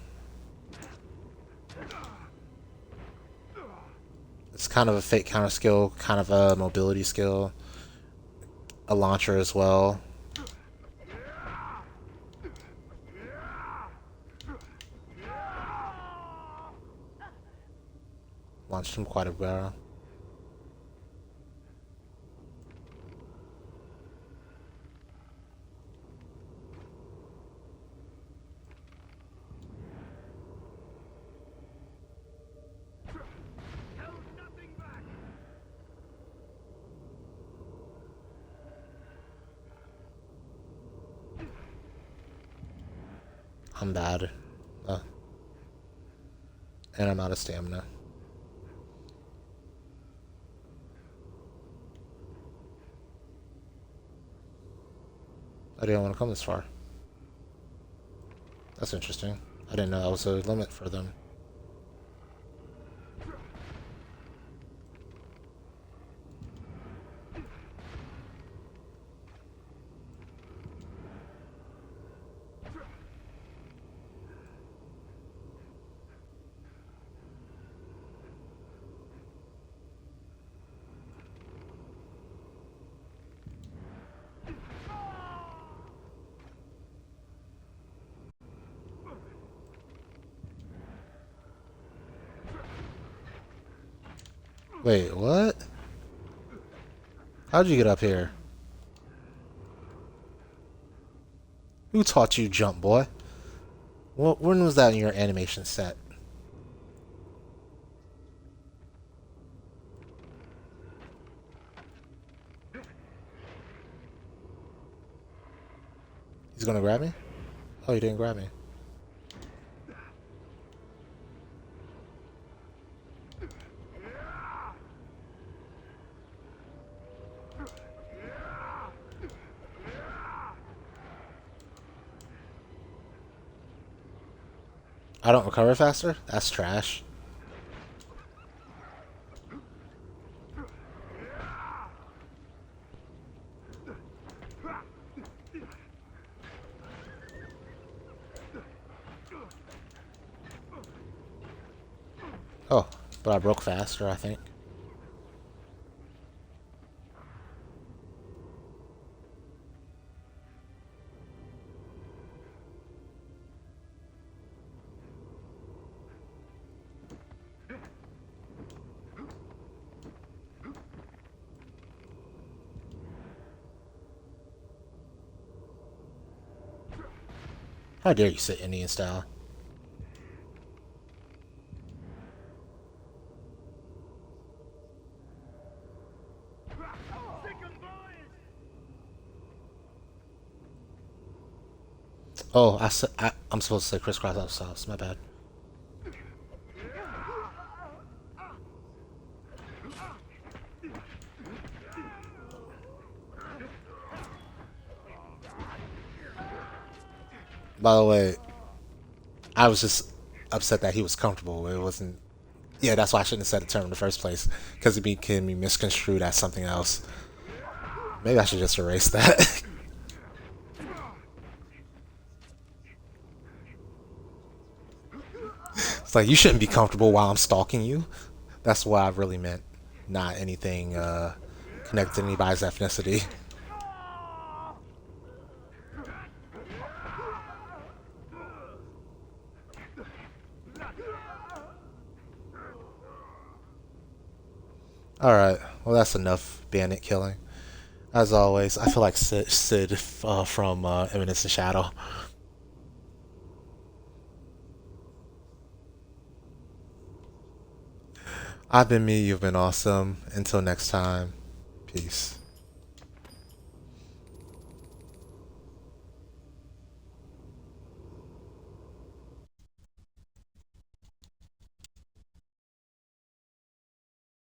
It's kind of a fake counter skill, kind of a mobility skill, a launcher as well. Launched him quite a bit. I'm bad. And I'm out of stamina. I didn't want to come this far. That's interesting. I didn't know that was a limit for them. Wait, what? How'd you get up here? Who taught you jump, boy? When was that in your animation set? He's gonna grab me? Oh, he didn't grab me. I don't recover faster? That's trash. Oh, but I broke faster, I think. How dare you sit Indian style? Oh, I'm supposed to say crisscross applesauce. My bad. By the way, I was just upset that he was comfortable. It wasn't. Yeah, that's why I shouldn't have said the term in the first place, because it can be misconstrued as something else. Maybe I should just erase that. It's like, you shouldn't be comfortable while I'm stalking you. That's what I really meant, not anything connected to anybody's ethnicity. Alright, well that's enough bandit killing. As always, I feel like Sid from Eminence and Shadow. I've been me, you've been awesome. Until next time, peace.